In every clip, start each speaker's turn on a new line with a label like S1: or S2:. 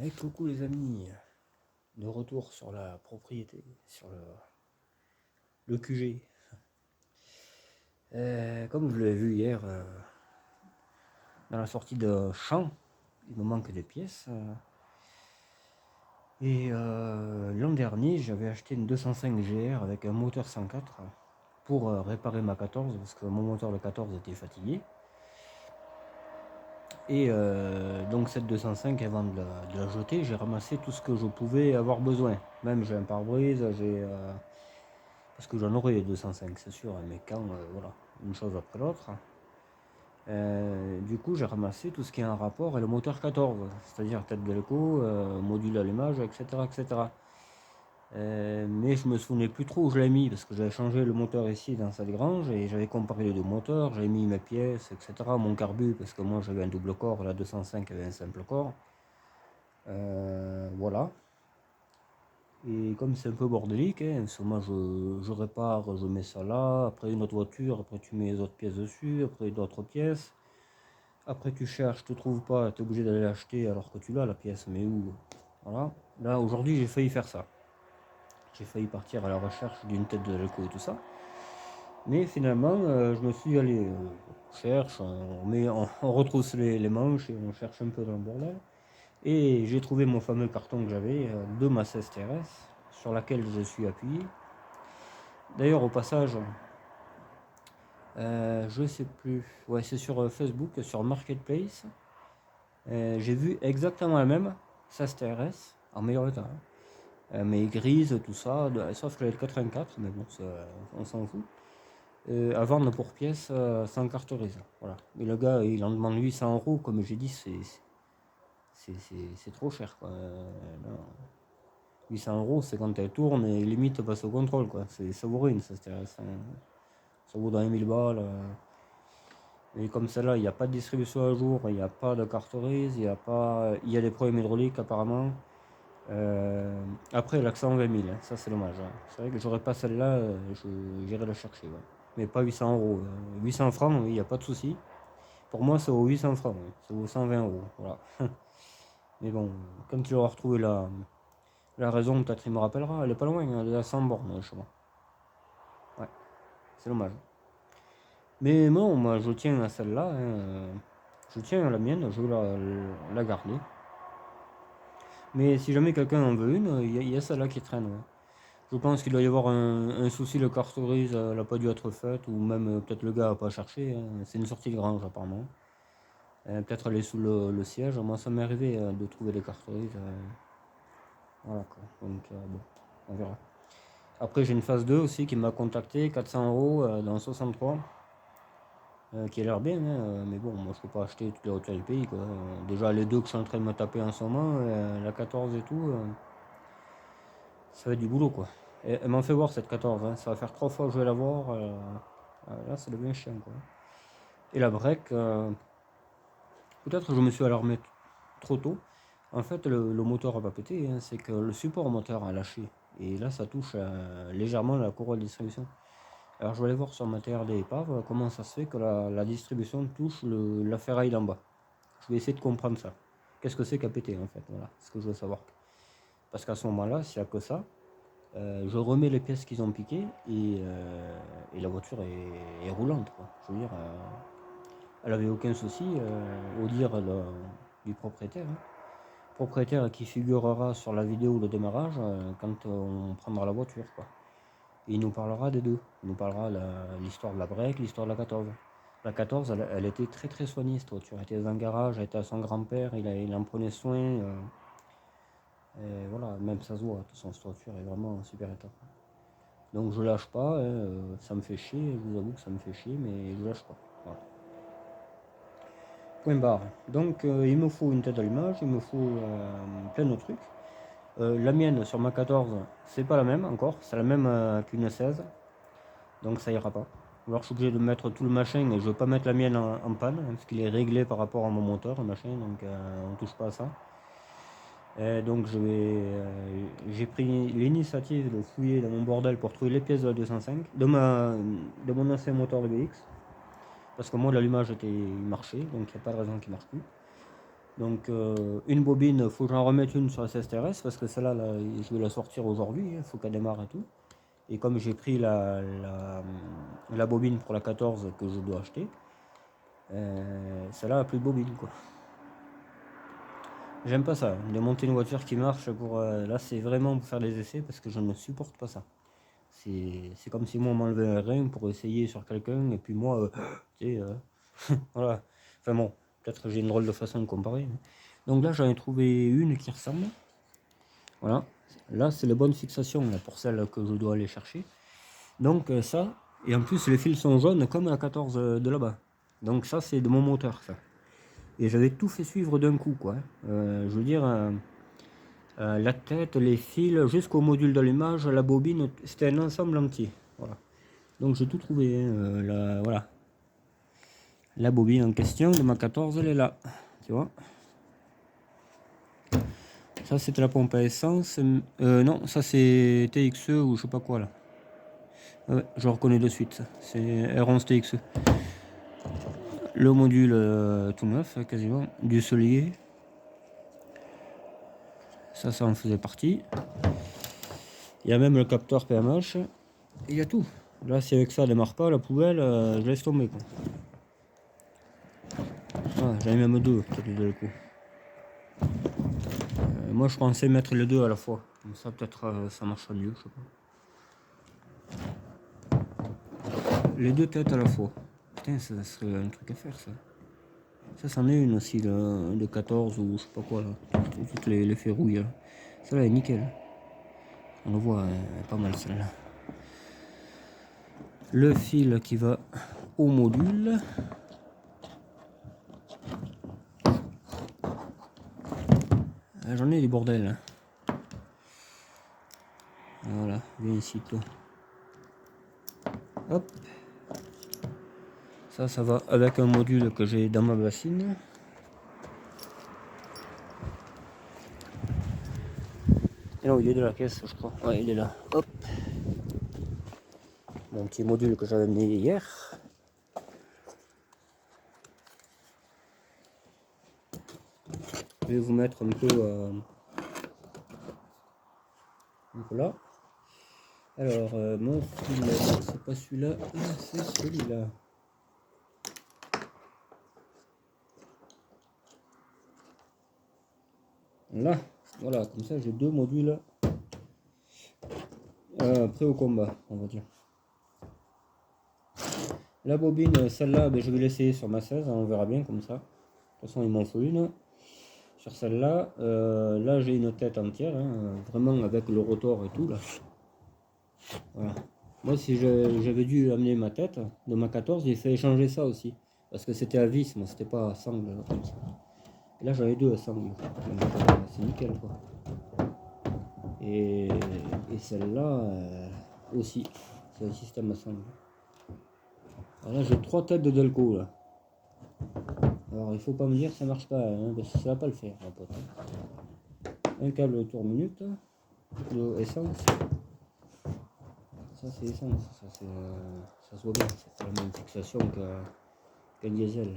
S1: Et coucou les amis, de retour sur la propriété, sur le QG. Comme vous l'avez vu hier, dans la sortie de champ, il me manque des pièces. L'an dernier, j'avais acheté une 205 GR avec un moteur 104 pour réparer ma 14 parce que mon moteur de 14 était fatigué. Donc cette 205, avant de la jeter, j'ai ramassé tout ce que je pouvais avoir besoin. Même j'ai un pare-brise, parce que j'en aurais 205, c'est sûr, mais quand, voilà, une chose après l'autre. Du coup, j'ai ramassé tout ce qui est en rapport et le moteur 14, c'est-à-dire tête d'écho, module allumage, etc. etc. Mais je me souvenais plus trop où je l'ai mis parce que j'avais changé le moteur ici dans cette grange et j'avais comparé les deux moteurs, j'avais mis mes pièces, etc. Mon carbu, parce que moi j'avais un double corps, la 205 avait un simple corps. Voilà. Et comme c'est un peu bordélique, hein, moi je répare, je mets ça là, après une autre voiture, après tu mets les autres pièces dessus, après d'autres pièces. Après tu cherches, tu trouves pas, tu es obligé d'aller l'acheter alors que tu l'as la pièce, mais où? Voilà. Là aujourd'hui j'ai failli faire ça. J'ai failli partir à la recherche d'une tête de l'écho et tout ça. Mais finalement, je me suis allé, on cherche, on retrousse les manches et on cherche un peu dans le bordel. Et j'ai trouvé mon fameux carton que j'avais de ma 16 TRS sur laquelle je suis appuyé. D'ailleurs, au passage, je sais plus, ouais, c'est sur Facebook, sur Marketplace. J'ai vu exactement la même 16 TRS en meilleur état, hein. Mais grise, tout ça, sauf que elle est de 84, mais bon, on s'en fout. À vendre pour pièce sans carte grise. Voilà. Mais le gars, il en demande 800 €, comme j'ai dit, c'est trop cher, quoi. Non. 800 €, c'est quand elle tourne et limite passe au contrôle, quoi. Ça vaut rien, ça vaut dans les 1000 balles. Et comme celle-là, il n'y a pas de distribution à jour, il n'y a pas de carte grise, il y a des problèmes hydrauliques apparemment. Après, l'accent 20 000, hein, ça c'est dommage, hein. C'est vrai que j'aurais pas celle-là, j'irai la chercher, ouais. Mais pas 800 €. 800 francs, oui, il n'y a pas de souci. Pour moi, ça vaut 800 francs, oui. Ça vaut 120 €. Voilà. Mais bon, quand il aura retrouvé la raison, peut-être il me rappellera. Elle est pas loin, hein, elle est à 100 bornes chez moi. Ouais, c'est dommage. Mais non, moi je tiens à celle-là, hein. Je tiens à la mienne, je veux la garder. Mais si jamais quelqu'un en veut une, il y a celle-là qui traîne, ouais. Je pense qu'il doit y avoir un souci, le carte grise, elle n'a pas dû être faite, ou même peut-être le gars n'a pas cherché, hein. C'est une sortie de grange apparemment. Peut-être elle est sous le siège. Moi ça m'est arrivé de trouver des cartes grises. Voilà quoi. Donc bon, on verra. Après j'ai une phase 2 aussi qui m'a contacté, 400 € dans 63. Qui a l'air bien, hein, mais bon, moi je peux pas acheter toutes les voitures du pays, quoi. Déjà les deux que je suis en train de me taper en ce moment, la 14 et tout, ça va être du boulot, quoi. Et elle m'en fait voir cette 14, hein. Ça va faire 3 fois que je vais la voir. Là ça devient chiant, quoi. Et la break, peut-être que je me suis alarmé trop tôt. En fait, le moteur a pas pété, hein, c'est que le support moteur a lâché. Et là ça touche légèrement la courroie de distribution. Alors je vais aller voir sur ma TRD épave comment ça se fait que la distribution touche la ferraille d'en bas. Je vais essayer de comprendre ça. Qu'est-ce que c'est qu'a pété en fait? Voilà, c'est ce que je veux savoir. Parce qu'à ce moment-là, s'il n'y a que ça, je remets les pièces qu'ils ont piquées et la voiture est roulante, quoi. Je veux dire, elle avait aucun souci, au dire du propriétaire, hein. Propriétaire qui figurera sur la vidéo de démarrage quand on prendra la voiture, quoi. Et il nous parlera des deux. Il nous parlera l'histoire de la break, l'histoire de la 14. La 14, elle était très très soignée cette voiture. Elle était dans un garage, elle était à son grand-père, il en prenait soin. Et voilà, même ça se voit, de toute façon, cette voiture est vraiment en super état. Donc je lâche pas, hein, ça me fait chier, je vous avoue que ça me fait chier, mais je lâche pas. Voilà. Point barre. Donc il me faut une tête d'allumage, il me faut plein de trucs. La mienne sur ma 14, c'est pas la même encore, c'est la même qu'une 16. Donc ça ira pas. Alors je suis obligé de mettre tout le machin et je veux pas mettre la mienne en panne, hein, parce qu'il est réglé par rapport à mon moteur, le machin, donc on touche pas à ça. Donc j'ai pris l'initiative de fouiller dans mon bordel pour trouver les pièces de la 205, de mon ancien moteur de BX, parce que moi l'allumage il marchait, donc il n'y a pas de raison qu'il marche plus. Donc une bobine, il faut que j'en remette une sur la CSTRS parce que celle-là, là, je vais la sortir aujourd'hui, il faut qu'elle démarre et tout. Et comme j'ai pris la bobine pour la 14 que je dois acheter, celle-là a plus de bobine quoi. J'aime pas ça, de monter une voiture qui marche pour... là c'est vraiment pour faire des essais parce que je ne supporte pas ça. C'est comme si moi on m'enlevait un rein pour essayer sur quelqu'un et puis moi, tu sais, voilà. Enfin bon, peut-être j'ai une drôle de façon de comparer. Donc là j'en ai trouvé une qui ressemble. Voilà. Là c'est les bonnes fixations là, pour celle que je dois aller chercher. Donc ça, et en plus les fils sont jaunes comme la 14 de là-bas. Donc ça c'est de mon moteur ça. Et j'avais tout fait suivre d'un coup quoi. Je veux dire, la tête, les fils, jusqu'au module d'allumage, la bobine, c'était un ensemble entier. Voilà. Donc j'ai tout trouvé. Voilà. La bobine en question de ma 14, elle est là. Tu vois. Ça c'était la pompe à essence. Non, ça c'est TXE ou je sais pas quoi là. Ouais, je reconnais de suite. C'est R11 TXE. Le module tout neuf quasiment. Du solier. Ça en faisait partie. Il y a même le capteur PMH. Et il y a tout. Là si avec ça elle démarre pas, la poubelle, je laisse tomber quoi. Ah, j'en ai même deux, peut-être de coup. Moi je pensais mettre les deux à la fois. Comme ça peut-être ça marchera mieux, je sais pas. Les deux têtes à la fois. Putain, ça serait un truc à faire ça. Ça c'en est une aussi de 14 ou je sais pas quoi là. Toutes les ferrouilles là. Celle-là est nickel. On le voit, elle est pas mal celle-là. Le fil qui va au module. J'en ai des bordels. Voilà, viens ici toi. Hop. Ça va avec un module que j'ai dans ma bassine. Et là, il est de la caisse, je crois. Ouais, il est là. Hop. Mon petit module que j'avais amené hier. Je vais vous mettre un peu là. Alors, mon fil, c'est pas celui-là, c'est celui-là. Là, voilà, comme ça j'ai deux modules prêts au combat, on va dire. La bobine, celle-là, ben, je vais l'essayer sur ma 16, on verra bien comme ça. De toute façon, il m'en faut une. Sur celle-là, là j'ai une tête entière, hein, vraiment avec le rotor et tout là. Voilà. Moi, si j'avais dû amener ma tête de ma 14, j'ai fait changer ça aussi. Parce que c'était à vis, mais c'était pas à sangle comme ça. Et là, j'en ai deux à sangle. C'est nickel quoi. Et celle-là aussi, c'est un système à sangle. Alors là, j'ai trois têtes de Delco là. Alors, il faut pas me dire que ça marche pas, hein, parce que ça va pas le faire, mon pote. Un câble tour minute, de essence. Ça, c'est essence, ça se voit bien, c'est pas la même fixation qu'un diesel.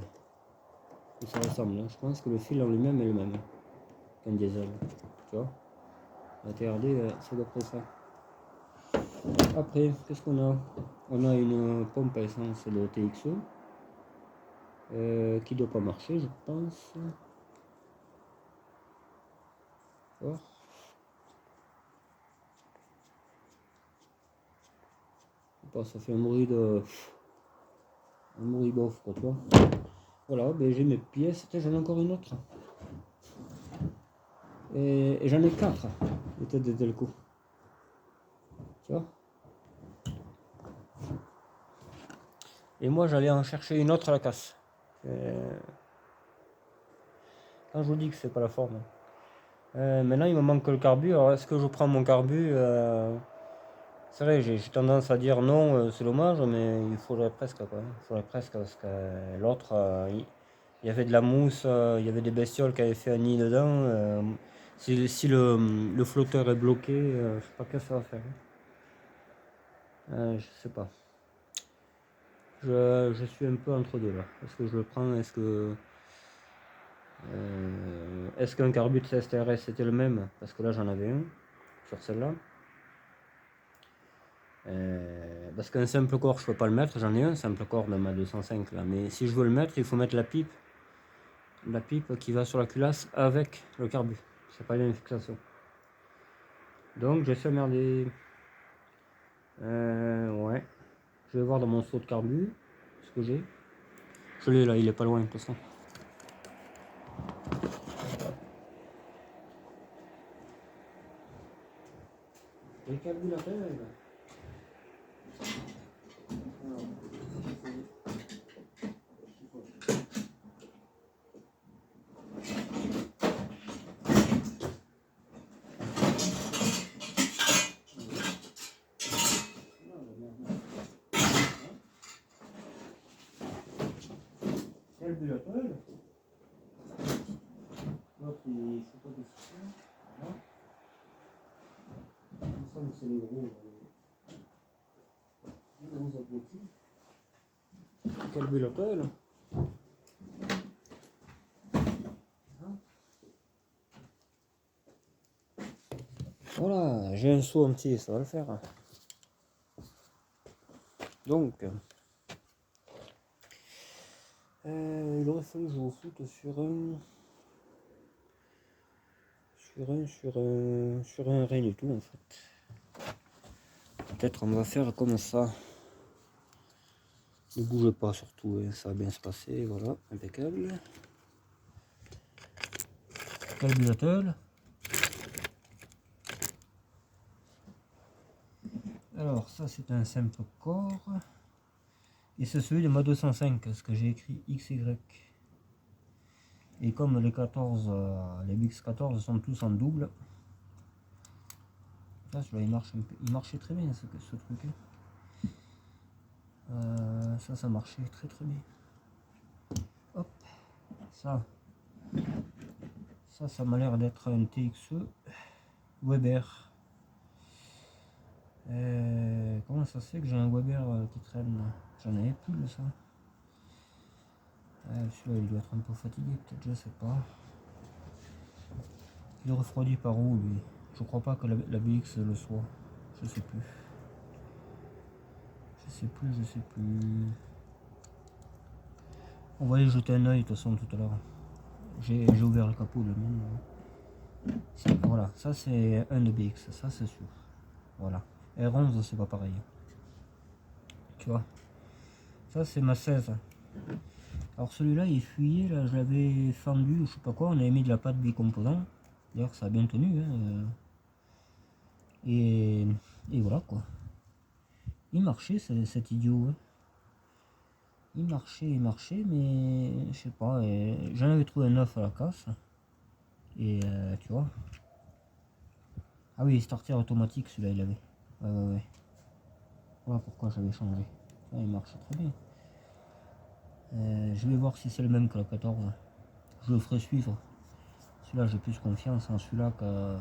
S1: Et ça ressemble, hein. Je pense que le fil en lui-même est le même qu'un diesel. Tu vois, la TRD, c'est à peu près ça. Après, qu'est-ce qu'on a? On a une pompe à essence de TXE qui ne doit pas marcher, je pense. Voir. Ça fait un bruit bof, quoi, tu vois. Voilà, ben j'ai mes pièces. J'en ai encore une autre. Et j'en ai quatre, les têtes de Delco. Tu vois. Et moi, j'allais en chercher une autre à la casse. Quand je vous dis que c'est pas la forme. Maintenant, il me manque le carbu. Alors, est-ce que je prends mon carbu C'est vrai, j'ai tendance à dire non, c'est dommage, mais il faudrait presque, quoi. Il faudrait presque, parce que l'autre, il y avait de la mousse, il y avait des bestioles qui avaient fait un nid dedans. Si le flotteur est bloqué, je sais pas qu'est-ce que ça va faire. Je sais pas. Je suis un peu entre deux là. Est-ce que je le prends? Est-ce que Est-ce qu'un carbu de CSTRS était le même? Parce que là j'en avais un sur celle-là. Parce qu'un simple corps je peux pas le mettre, j'en ai un simple corps dans ma 205 là, mais si je veux le mettre il faut mettre la pipe qui va sur la culasse avec le carbu, c'est pas une fixation. Donc je suis emmerdé. Ouais, je vais voir dans mon seau de carbu ce que j'ai. Je l'ai là, il est pas loin de toute façon. Les carburateurs carburateur. L'autre, c'est pas des soutiens. Là. Il me semble que c'est les gros. Gros abrutis. Carburateur. Voilà, j'ai un seau entier, ça va le faire. Donc, il aurait fallu que je vous foute sur un rien du tout en fait. Peut-être on va faire comme ça. Ne bougez pas surtout, hein, ça va bien se passer, voilà, impeccable. Carburateur. Alors ça c'est un simple corps. Et c'est celui de ma 205, ce que j'ai écrit XY. Et comme les 14, les BX14 sont tous en double, là, il marche un peu, il marchait très bien ce truc. Ça marchait très très bien. Hop, ça m'a l'air d'être un TXE Weber. Comment ça se fait que j'ai un Weber qui traîne? J'en avais plus de ça. Celui-là il doit être un peu fatigué peut-être, je sais pas. Il refroidit par où lui? Je crois pas que la BX le soit. Je sais plus. Je sais plus. On va aller jeter un oeil de toute façon tout à l'heure. J'ai ouvert le capot de mine. Voilà, ça c'est un de BX, ça c'est sûr. Voilà. R11 c'est pas pareil. Tu vois. Ça c'est ma 16. Alors celui-là il fuyait, là je l'avais fendu, je sais pas quoi, on avait mis de la pâte bicomposant. D'ailleurs ça a bien tenu. Hein. Et voilà quoi. Il marchait cet idiot. Hein. Il marchait, mais je sais pas, j'en avais trouvé un neuf à la casse. Et tu vois. Ah oui, starter automatique celui-là il avait. Ouais. Voilà pourquoi j'avais changé. Ça, il marche très bien. Je vais voir si c'est le même que la 14. Je le ferai suivre. Celui-là j'ai plus confiance en celui-là que.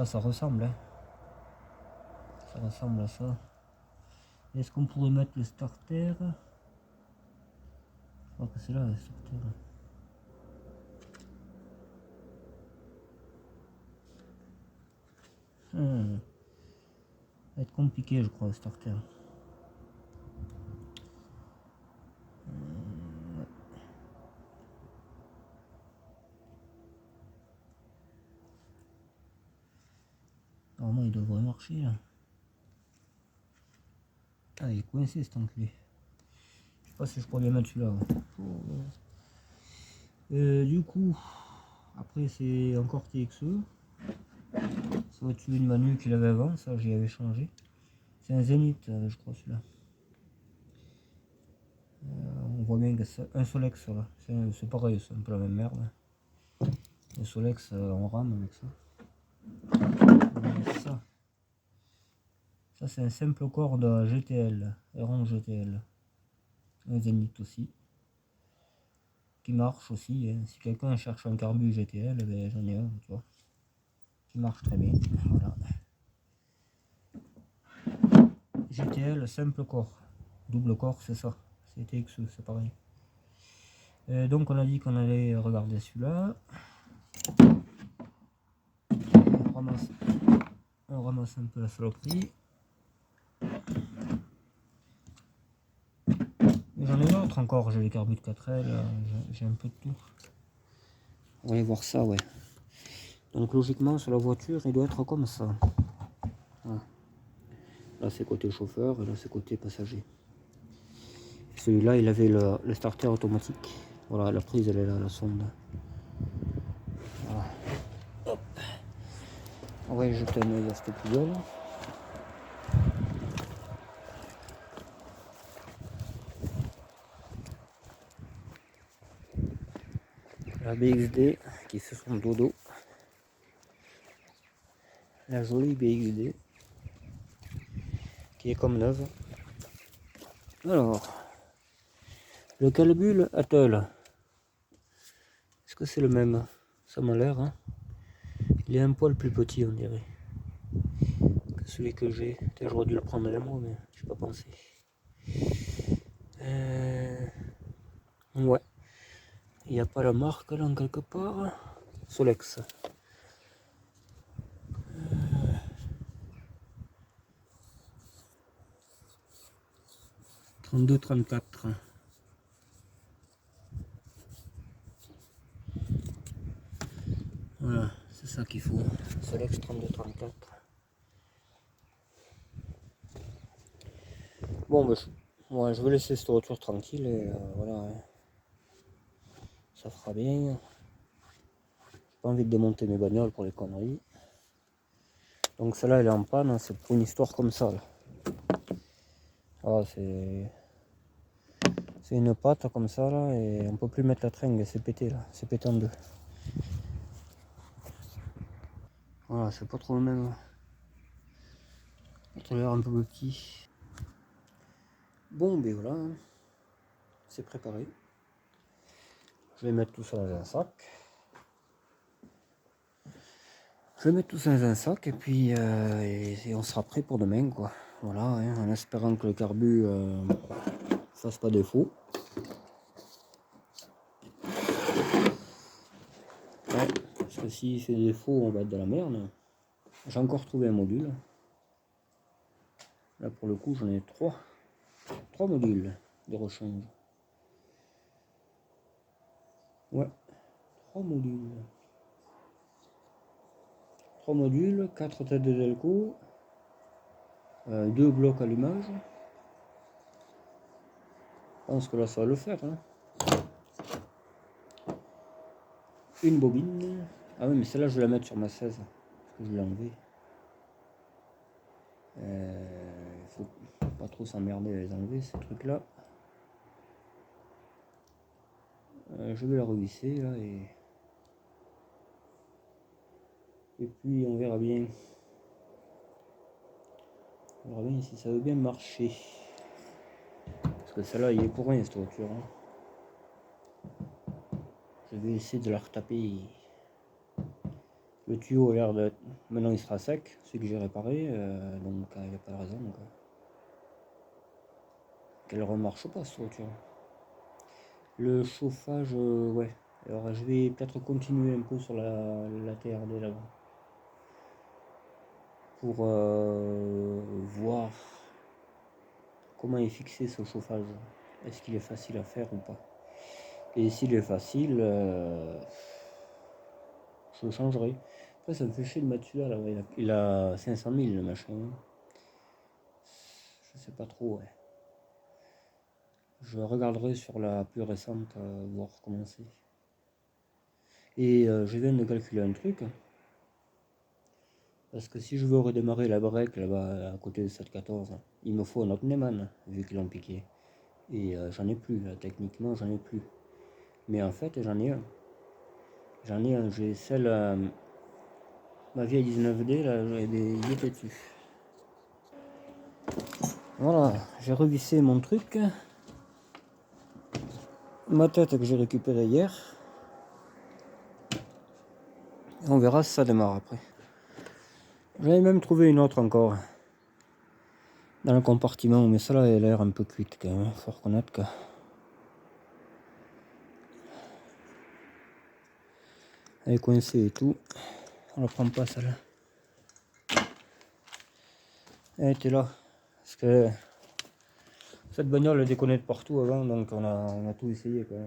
S1: Ça ressemble, hein. Ça ressemble à ça. Est-ce qu'on pourrait mettre le starter? Je crois que c'est là le starter. Ça va être compliqué je crois le starter. Normalement il devrait marcher là. Ah il est coincé cet enculé. Je sais pas si je pourrais bien mettre celui-là. Du coup, après c'est encore TXE. Ça va être celui de Manu qu'il avait avant, ça j'y avais changé. C'est un Zénith je crois celui-là. On voit bien que c'est un Solex là. C'est pareil, c'est un peu la même merde. Le Solex on rame avec ça. Ça c'est un simple corps de GTL, R11 GTL. Un Zénith aussi. Qui marche aussi. Hein. Si quelqu'un cherche un carbu GTL, ben, j'en ai un, tu vois. Qui marche très bien. Voilà. GTL simple corps. Double corps c'est ça. C'est TXE, c'est pareil. Donc on a dit qu'on allait regarder celui-là. On ramasse un peu la saloperie. J'en ai d'autres encore, j'ai les carbus de 4L, j'ai un peu de tout. On va aller voir ça, ouais. Donc logiquement sur la voiture, il doit être comme ça. Voilà. Là c'est côté chauffeur et là c'est côté passager. Celui-là il avait le starter automatique. Voilà, la prise elle est là, la sonde. Voilà. Hop. On va y jeter un œil à cette poubelle. La BXD qui fait son dodo. La jolie BXD qui est comme neuve. Alors, le calbule Atoll. Est-ce que c'est le même? Ça m'a l'air, hein. Il est un poil plus petit, on dirait, que celui que j'ai. J'aurais dû le prendre à moi, mais je n'ai pas pensé. Ouais. Il n'y a pas la marque là, en quelque part. Solex. 32-34. Voilà, c'est ça qu'il faut. Solex 32-34. Bon, bah, je vais laisser cette voiture tranquille et voilà. Hein. Ça fera bien. J'ai pas envie de démonter mes bagnoles pour les conneries. Donc celle-là elle est en panne, hein, c'est pour une histoire comme ça. Là. Ah, c'est une patte comme ça là et on peut plus mettre la tringle, c'est pété là, c'est pété en deux. Voilà, c'est pas trop le même. Il a l'air un peu petit. Bon, ben voilà, hein. C'est préparé. Je vais mettre tout ça dans un sac. Je vais mettre tout ça dans un sac et puis et on sera prêt pour demain quoi. Voilà, hein, en espérant que le carbu fasse pas défaut. Ouais, parce que s'il fait défaut, on va être de la merde. J'ai encore trouvé un module. Là pour le coup j'en ai trois modules de rechange. Ouais, 3 modules. 3 modules, 4 têtes de Delco, 2 blocs allumage. Je pense que là ça va le faire. Hein. Une bobine. Ah oui mais celle-là je vais la mettre sur ma 16. Parce que je l'ai enlevée. Il faut pas trop s'emmerder à les enlever ces trucs là. Je vais la revisser là et puis on verra bien. On verra bien si ça veut bien marcher. Parce que celle-là il est pour rien cette voiture. Hein. Je vais essayer de la retaper. Le tuyau a l'air de... Maintenant il sera sec, celui que j'ai réparé, donc il n'y a pas de raison qu'elle ne remarche pas cette voiture. Le chauffage, ouais. Alors je vais peut-être continuer un peu sur la TRD là-bas. Pour voir comment est fixé ce chauffage. Est-ce qu'il est facile à faire ou pas? Et s'il est facile, je le changerai. Après ça me fait chier de mettre celui-là là, il a 500 000 le machin. Je sais pas trop, ouais. Je regarderai sur la plus récente, voir comment c'est. Et je viens de calculer un truc. Parce que si je veux redémarrer la break là-bas à côté de 714, il me faut un autre Neumann, vu qu'ils l'ont piqué. Et j'en ai plus, là, techniquement j'en ai plus. Mais en fait j'en ai un. J'ai celle, ma vieille 19D, là, il était dessus. Voilà, j'ai revissé mon truc. Ma tête que j'ai récupérée hier. On verra si ça démarre après. J'avais même trouvé une autre encore. Dans le compartiment, mais ça là, elle a l'air un peu cuite quand même, faut reconnaître que... Elle est coincée et tout. On la prend pas celle-là. Elle était là. Parce que cette bagnole elle déconnait de partout avant, donc on a tout essayé quoi.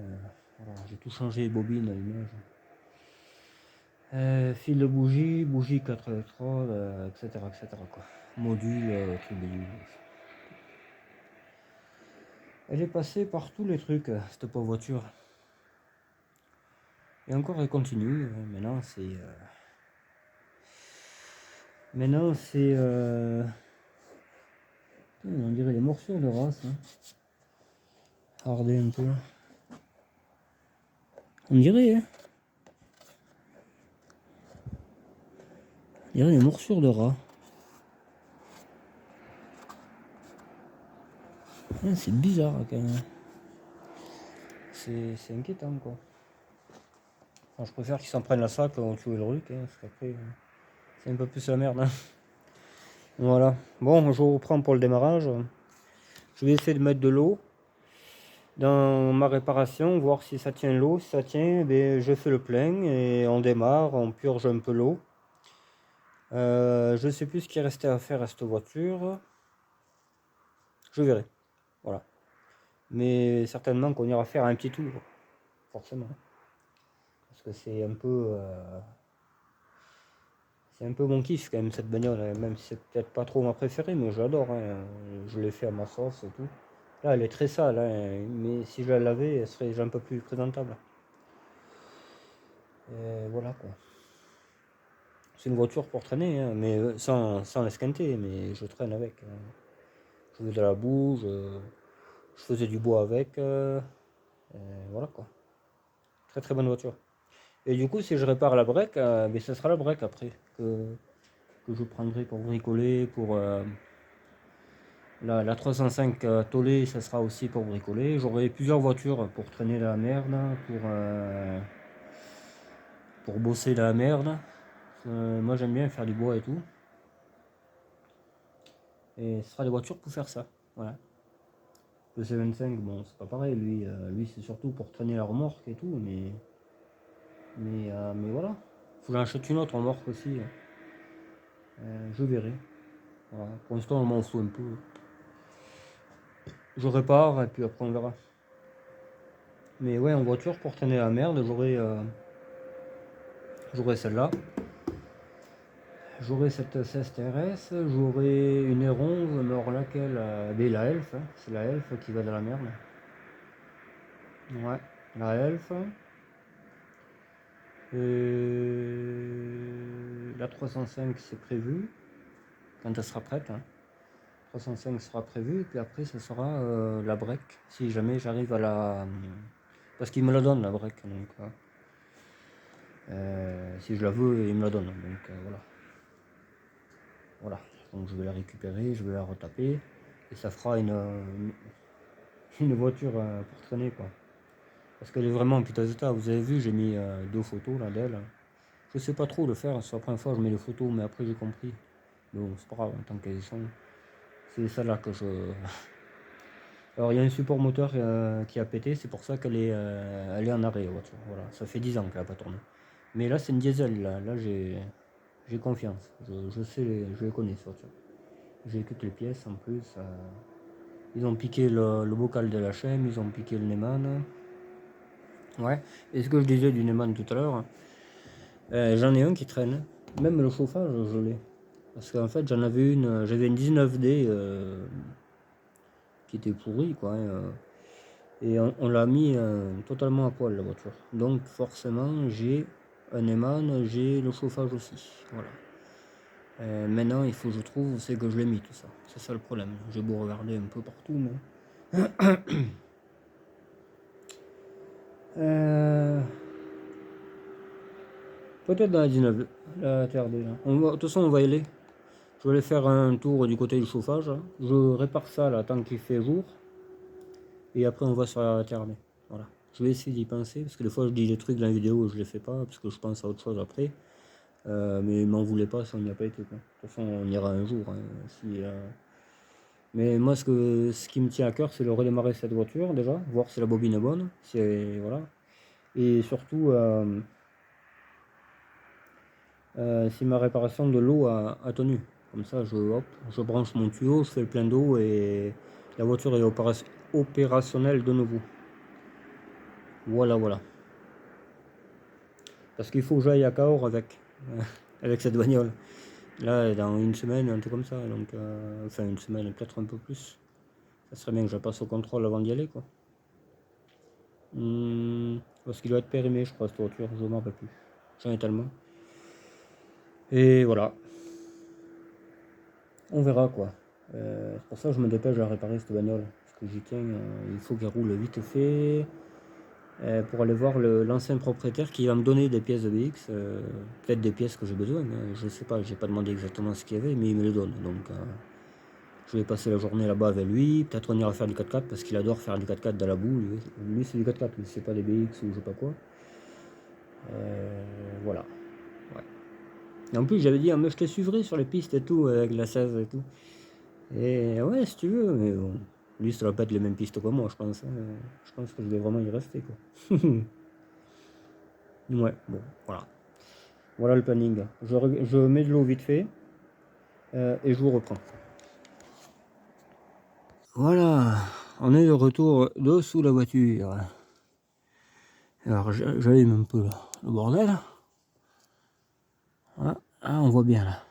S1: Voilà, j'ai tout changé, bobine, allumage. Fil de bougie, bougie 4 électrodes, etc., etc. quoi. Module, truc bidule. Elle est passée par tous les trucs, cette pauvre voiture. Et encore elle continue. Maintenant c'est. Maintenant c'est. On dirait des morsures de race. Hein. Regardez un peu. On dirait, hein. Il y a des morsures de rat. Ah, c'est bizarre quand même. C'est inquiétant quoi. Enfin, je préfère qu'ils s'en prennent à ça quand tu le truc, hein, parce qu'après c'est un peu plus la merde. Hein. Voilà. Bon, je reprends pour le démarrage. Je vais essayer de mettre de l'eau dans ma réparation, voir si ça tient l'eau. Si ça tient, eh je fais le plein et on démarre, on purge un peu l'eau. Je sais plus ce qui restait à faire à cette voiture. Je verrai. Voilà. Mais certainement qu'on ira faire un petit tour. Forcément. Parce que c'est un peu mon kiff quand même cette bagnole, même si c'est peut-être pas trop ma préférée, mais je l'adore. Hein. Je l'ai fait à ma sauce et tout. Là elle est très sale, hein, mais si je la lavais, elle serait déjà un peu plus présentable. Et voilà quoi. C'est une voiture pour traîner, hein, mais sans l'esquinter, mais je traîne avec. Je faisais de la boue, je faisais du bois avec. Voilà quoi. Très très bonne voiture. Et du coup, si je répare la break, mais ce sera la break après que je prendrai pour bricoler, pour la 305 Tollé, ça sera aussi pour bricoler. J'aurai plusieurs voitures pour traîner la merde, pour bosser la merde. Moi j'aime bien faire du bois et tout. Et ce sera des voitures pour faire ça. Voilà. Le C25, bon, c'est pas pareil, lui c'est surtout pour traîner la remorque et tout, mais voilà. Faut que j'en achète une autre remorque aussi. Je verrai. Voilà. Pour l'instant, on m'en fout un peu. Je répare et puis après on verra. Mais ouais, en voiture pour traîner la merde, j'aurai celle-là. J'aurai cette CSTRS, j'aurai une R11, mais alors laquelle la Elf, hein. C'est la Elf qui va dans la merde. Ouais, la Elf. La 305 c'est prévu, quand elle sera prête. Hein. 305 sera prévu, et puis après ce sera la break, si jamais j'arrive à la... Parce qu'il me la donne la break, donc si je la veux, il me la donne, donc voilà. Voilà, donc je vais la récupérer, je vais la retaper, et ça fera une voiture pour traîner quoi. Parce qu'elle est vraiment en piteux état, vous avez vu, j'ai mis 2 photos là d'elle. Je sais pas trop le faire, c'est la première fois que je mets les photos, mais après j'ai compris. Bon, c'est pas grave, tant qu'elles y sont. C'est celle-là que je... Alors il y a un support moteur qui a pété, c'est pour ça elle est en arrêt la voiture. Voilà, ça fait 10 ans qu'elle n'a pas tourné. Mais là c'est une diesel, là j'ai confiance. Je sais, je les connais cette voiture. J'ai toutes les pièces en plus. Ils ont piqué le bocal de la chaîne, ils ont piqué le Neumann. Ouais, et ce que je disais du Neumann tout à l'heure, j'en ai un qui traîne. Même le chauffage, je l'ai. Parce qu'en fait, j'avais une 19D qui était pourrie, quoi. Et on l'a mis totalement à poil, la voiture. Donc, forcément, j'ai un Neumann, j'ai le chauffage aussi. Voilà. Maintenant, il faut que je trouve où c'est que je l'ai mis, tout ça. C'est ça le problème. J'ai beau regarder un peu partout, mais... Peut-être dans la 19, la TRD. Là. De toute façon, on va y aller. Je vais aller faire un tour du côté du chauffage. Hein. Je répare ça là, tant qu'il fait jour. Et après, on va sur la TRD. Voilà. Je vais essayer d'y penser. Parce que des fois, je dis des trucs dans la vidéo et je les fais pas. Parce que je pense à autre chose après. Mais m'en voulez pas si on n'y a pas été. Quoi. De toute façon, on ira un jour. Hein, mais moi, ce qui me tient à cœur, c'est de redémarrer cette voiture déjà. Voir si la bobine est bonne. Voilà. Et surtout... si ma réparation de l'eau a tenu. Comme ça, hop, je branche mon tuyau, je fais le plein d'eau et la voiture est opérationnelle de nouveau. Voilà, voilà. Parce qu'il faut que j'aille à Cahors avec cette bagnole. Là, dans une semaine, un truc comme ça. Donc, enfin, une semaine, peut-être un peu plus. Ça serait bien que je passe au contrôle avant d'y aller, quoi. Parce qu'il doit être périmé, je crois, cette voiture. Je ne m'en rappelle plus. J'en ai tellement. Et voilà. On verra, quoi. C'est pour ça que je me dépêche à réparer cette bagnole. Parce que j'y tiens. Il faut qu'elle roule vite fait. Pour aller voir l'ancien propriétaire qui va me donner des pièces de BX, peut-être des pièces que j'ai besoin, hein, je sais pas, j'ai pas demandé exactement ce qu'il y avait, mais il me les donne. Donc je vais passer la journée là-bas avec lui, peut-être on ira faire du 4x4 parce qu'il adore faire du 4x4 dans la boue, lui c'est du 4x4, lui c'est pas des BX ou je sais pas quoi. Voilà. Ouais. Et en plus j'avais dit, ah, mais je te suivrai sur les pistes et tout, avec la 16 et tout. Et ouais, si tu veux, mais bon, lui ça va pas être les mêmes pistes que moi, je pense. Hein. Je pense que je vais vraiment y rester, quoi. Ouais, bon, voilà. Voilà le planning. Je mets de l'eau vite fait et je vous reprends. Voilà, on est de retour de sous la voiture. Alors j'allume un peu le bordel. Voilà, ah, on voit bien là.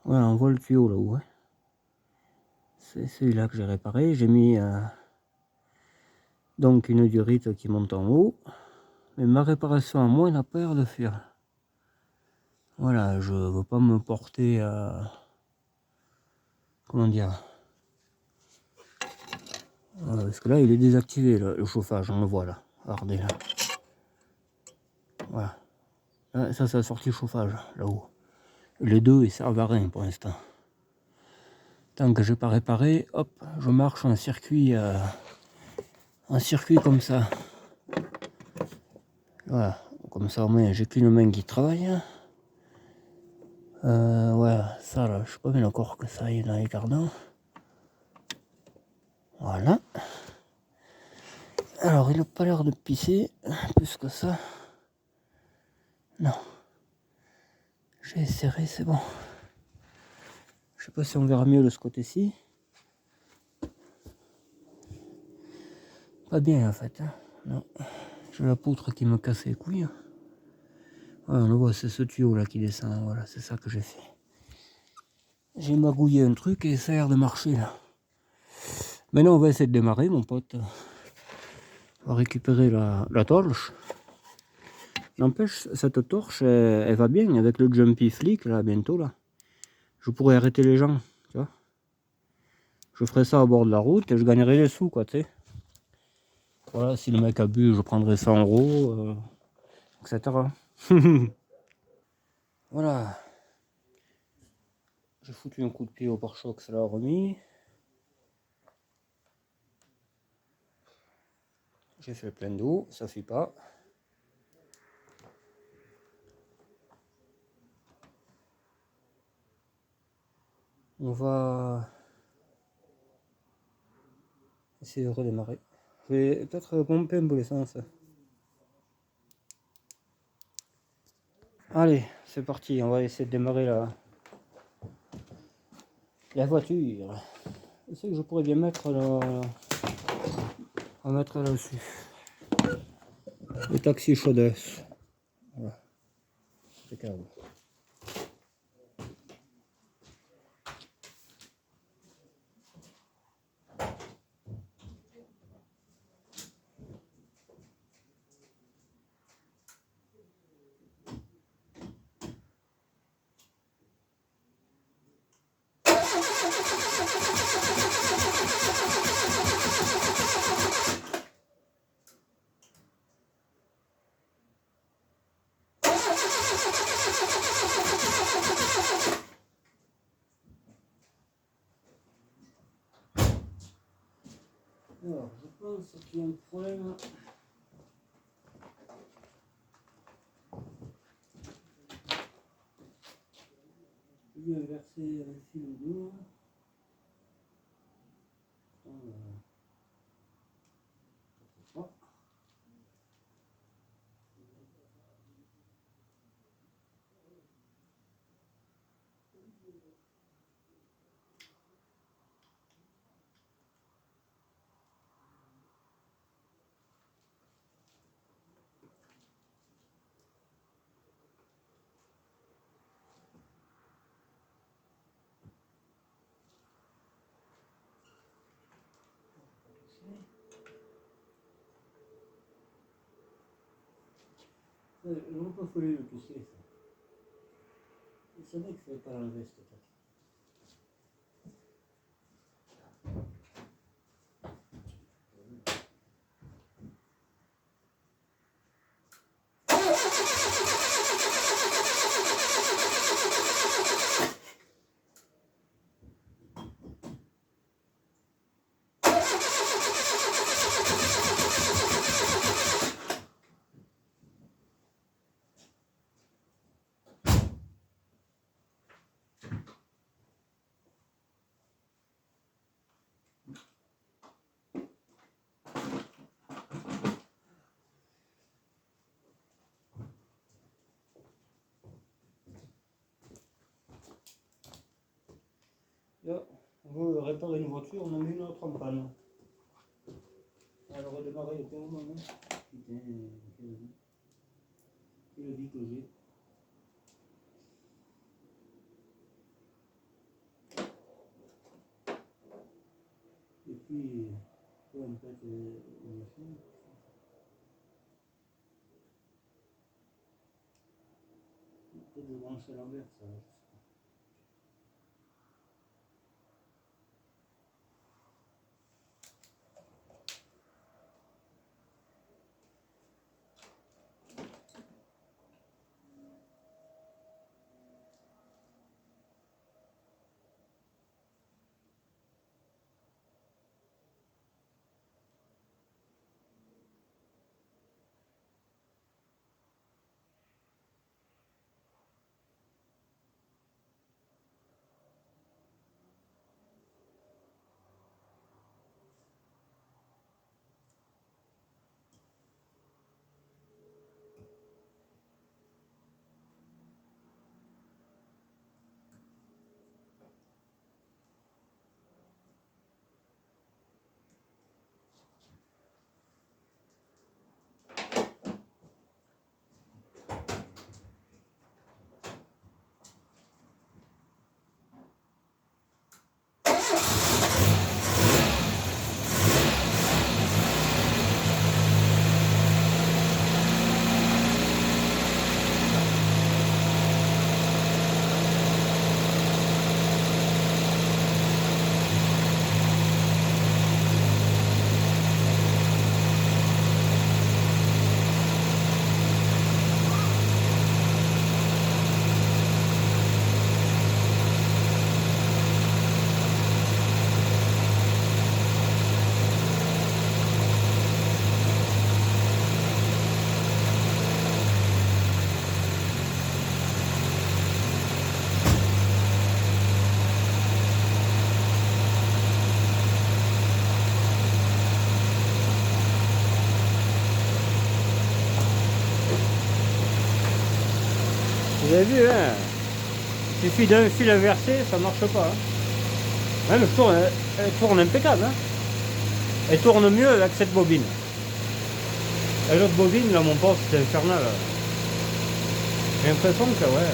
S1: Voilà, on voit le tuyau là-haut. Hein. C'est celui-là que j'ai réparé. J'ai mis donc une durite qui monte en haut. Mais ma réparation à moi n'a pas l'air de faire. Voilà, je veux pas me porter à... Comment dire, parce que là il est désactivé le chauffage, on le voit là. Regardez là. Voilà. Là, ça c'est la sortie chauffage là-haut. Les deux ils servent à rien pour l'instant. Tant que j'ai pas réparé, hop, je marche un circuit comme ça. Voilà, comme ça au moins j'ai qu'une main qui travaille. Voilà, ça là, je sais pas bien encore que ça aille dans les cardans. Voilà. Alors il n'a pas l'air de pisser plus que ça. Non. J'ai serré, c'est bon. Je sais pas si on verra mieux de ce côté-ci. Pas bien en fait. Hein. Non. J'ai la poutre qui me casse les couilles. Voilà, on le voit, c'est ce tuyau là qui descend. Voilà, c'est ça que j'ai fait. J'ai magouillé un truc et ça a l'air de marcher là. Maintenant on va essayer de démarrer mon pote. On va récupérer la torche. N'empêche, cette torche, elle va bien avec le jumpy flick là bientôt là. Je pourrais arrêter les gens, tu vois. Je ferai ça au bord de la route et je gagnerai les sous quoi, tu sais. Voilà, si le mec a bu, je prendrai 100 €, etc. Voilà. J'ai foutu un coup de pied au pare-choc, ça l'a remis. J'ai fait plein d'eau, ça suffit pas. On va essayer de redémarrer. Je vais peut-être pomper un peu l'essence. Allez, c'est parti, on va essayer de démarrer la voiture. Je sais que je pourrais bien mettre là, on va mettre là-dessus. Le taxi chaudesse. Voilà, c'est calme. Alors, je pense qu'il y a un problème. Il y a inversé un fil d'eau. Je n'ai pas fallu le pousser, ça. C'est vrai qu'il ne fallait pas l'enlever, cette attaque. Là, on veut réparer une voiture, on a mis une autre en panne. Alors redémarrer était au moment. Putain, quelle vie que j'ai. Et puis, en fait, la machine. Peut-être de brancher à l'envers, ça. Vous avez vu, hein? Il suffit d'un fil inversé, ça marche pas. Hein. Même elle tourne impeccable. Hein. Elle tourne mieux avec cette bobine. Et l'autre bobine, là, mon poste, c'est infernal. J'ai l'impression que, ouais.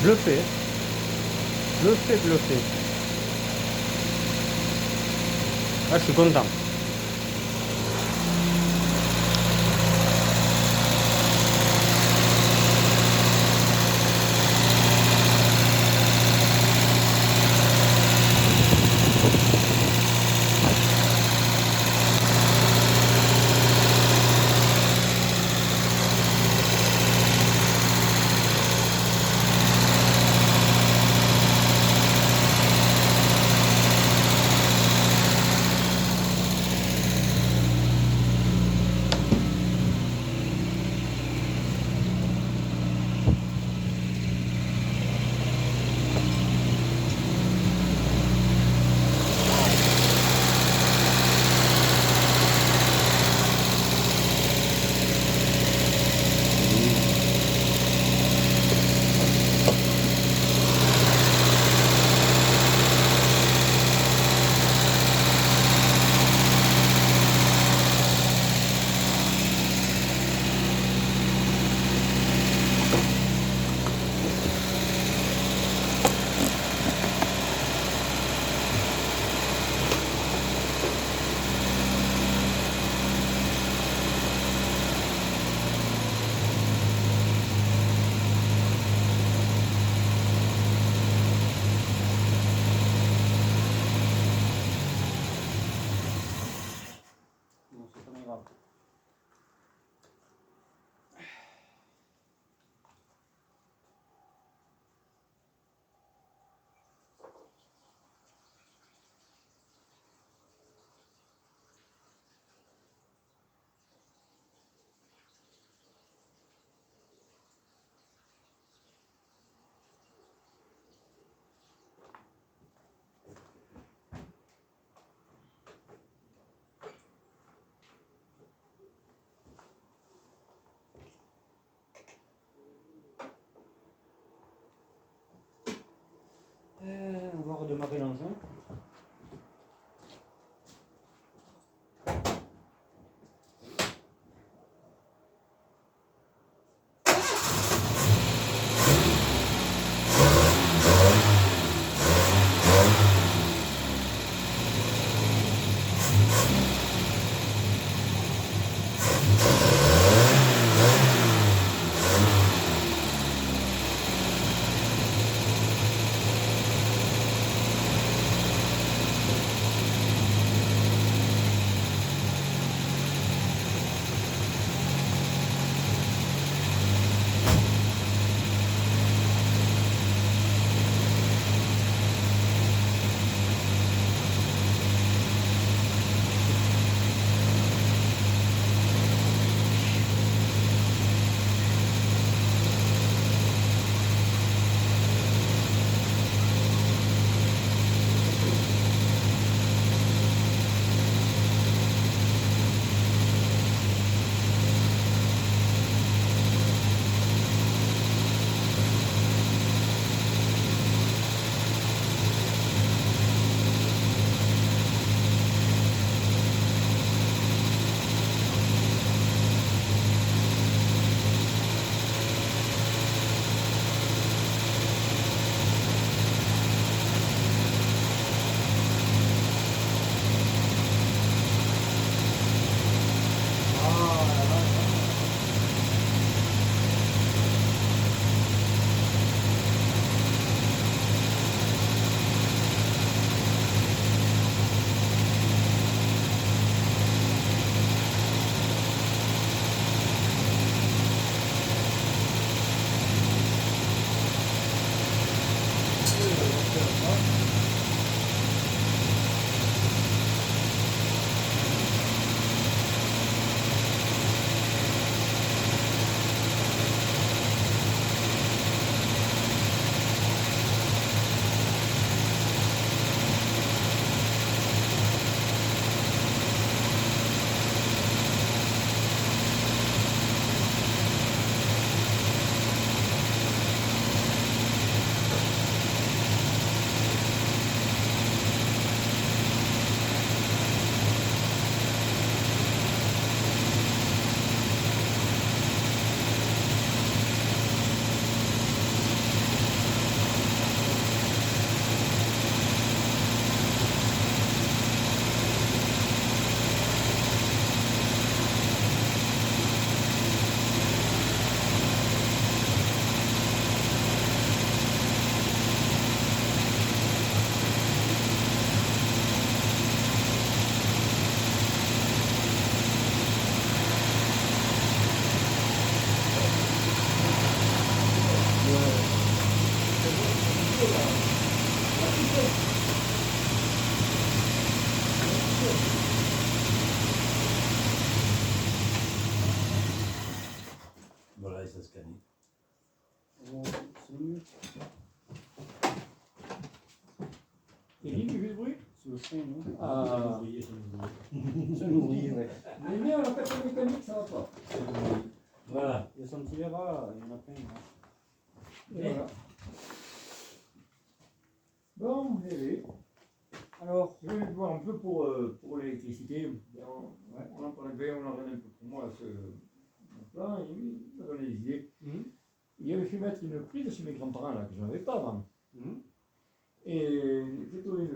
S1: Bluffé. Bluffé, bluffé. Ah, je suis content. démarrer l'engin.
S2: Voilà, et ça scanne.
S3: Et qui fait le bruit?
S1: C'est le chien, non?
S3: Ah,
S1: C'est un ouvrier, ouais.
S3: mais bien, la personne mécanique, ça va pas.
S2: Voilà.
S1: Il y a son petit verra, il y en a plein. Là.
S3: Et voilà. Bon, oui.
S1: Alors,
S3: Je vais voir un peu pour l'électricité. On en parlait, on a regardé un peu pour moi mon plan, il m'a donné des idées. Il avait fait mettre une prise chez mes grands-parents là, que je n'avais pas avant. Et j'ai trouvé,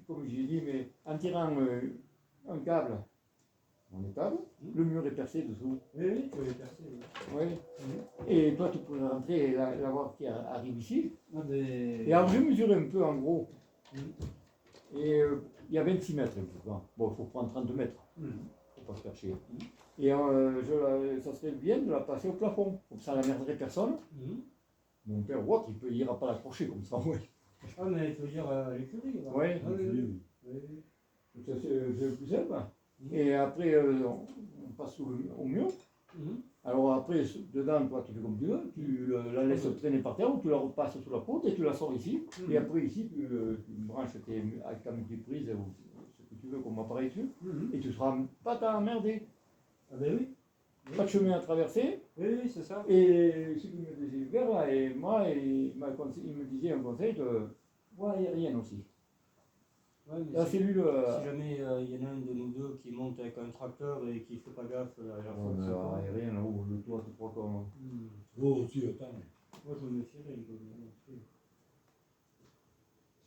S3: comme j'ai dit, mais en tirant un câble, le mur est percé dessous.
S1: oui, tu l'avais percé.
S3: Oui. Et toi, tu pourrais rentrer et la voir qui arrive ici.
S1: Ah, des...
S3: Et alors, j'ai mesuré un peu en gros. Et il y a 26 mètres. Bon, il faut prendre 30 mètres. Il ne faut pas se faire chier. Et ça serait bien de la passer au plafond. Comme ça, elle n'emmerderait personne. Mon père, il ira pas l'accrocher comme ça. Ouais.
S1: Ah, mais tu veux dire l'écurie, là?
S3: Ouais.
S1: Ah, oui.
S3: Ça, c'est le plus simple. Et après, on passe au mur. Alors après, dedans, toi, tu fais comme tu veux. Tu la laisses traîner par terre ou tu la repasses sous la porte et tu la sors ici. Et après, ici, tu branches avec ta multiprise ou ce que tu veux comme appareil dessus. Et tu ne seras pas t'emmerder.
S1: Ah, ben oui.
S3: Pas de chemin à traverser.
S1: Oui, c'est ça.
S3: Et ce qui me disait le père, là, et moi, il me disait un conseil voie aérienne aussi.
S1: Ouais, mais
S3: La
S1: si,
S3: cellule.
S1: si jamais il y en a un de nous deux qui monte avec un tracteur et qui fait pas gaffe à la fois, c'est quoi?
S3: Aérien là-haut, le toit, c'est pas comme.
S2: Oh, aussi, attends.
S1: Moi je me méfierais, je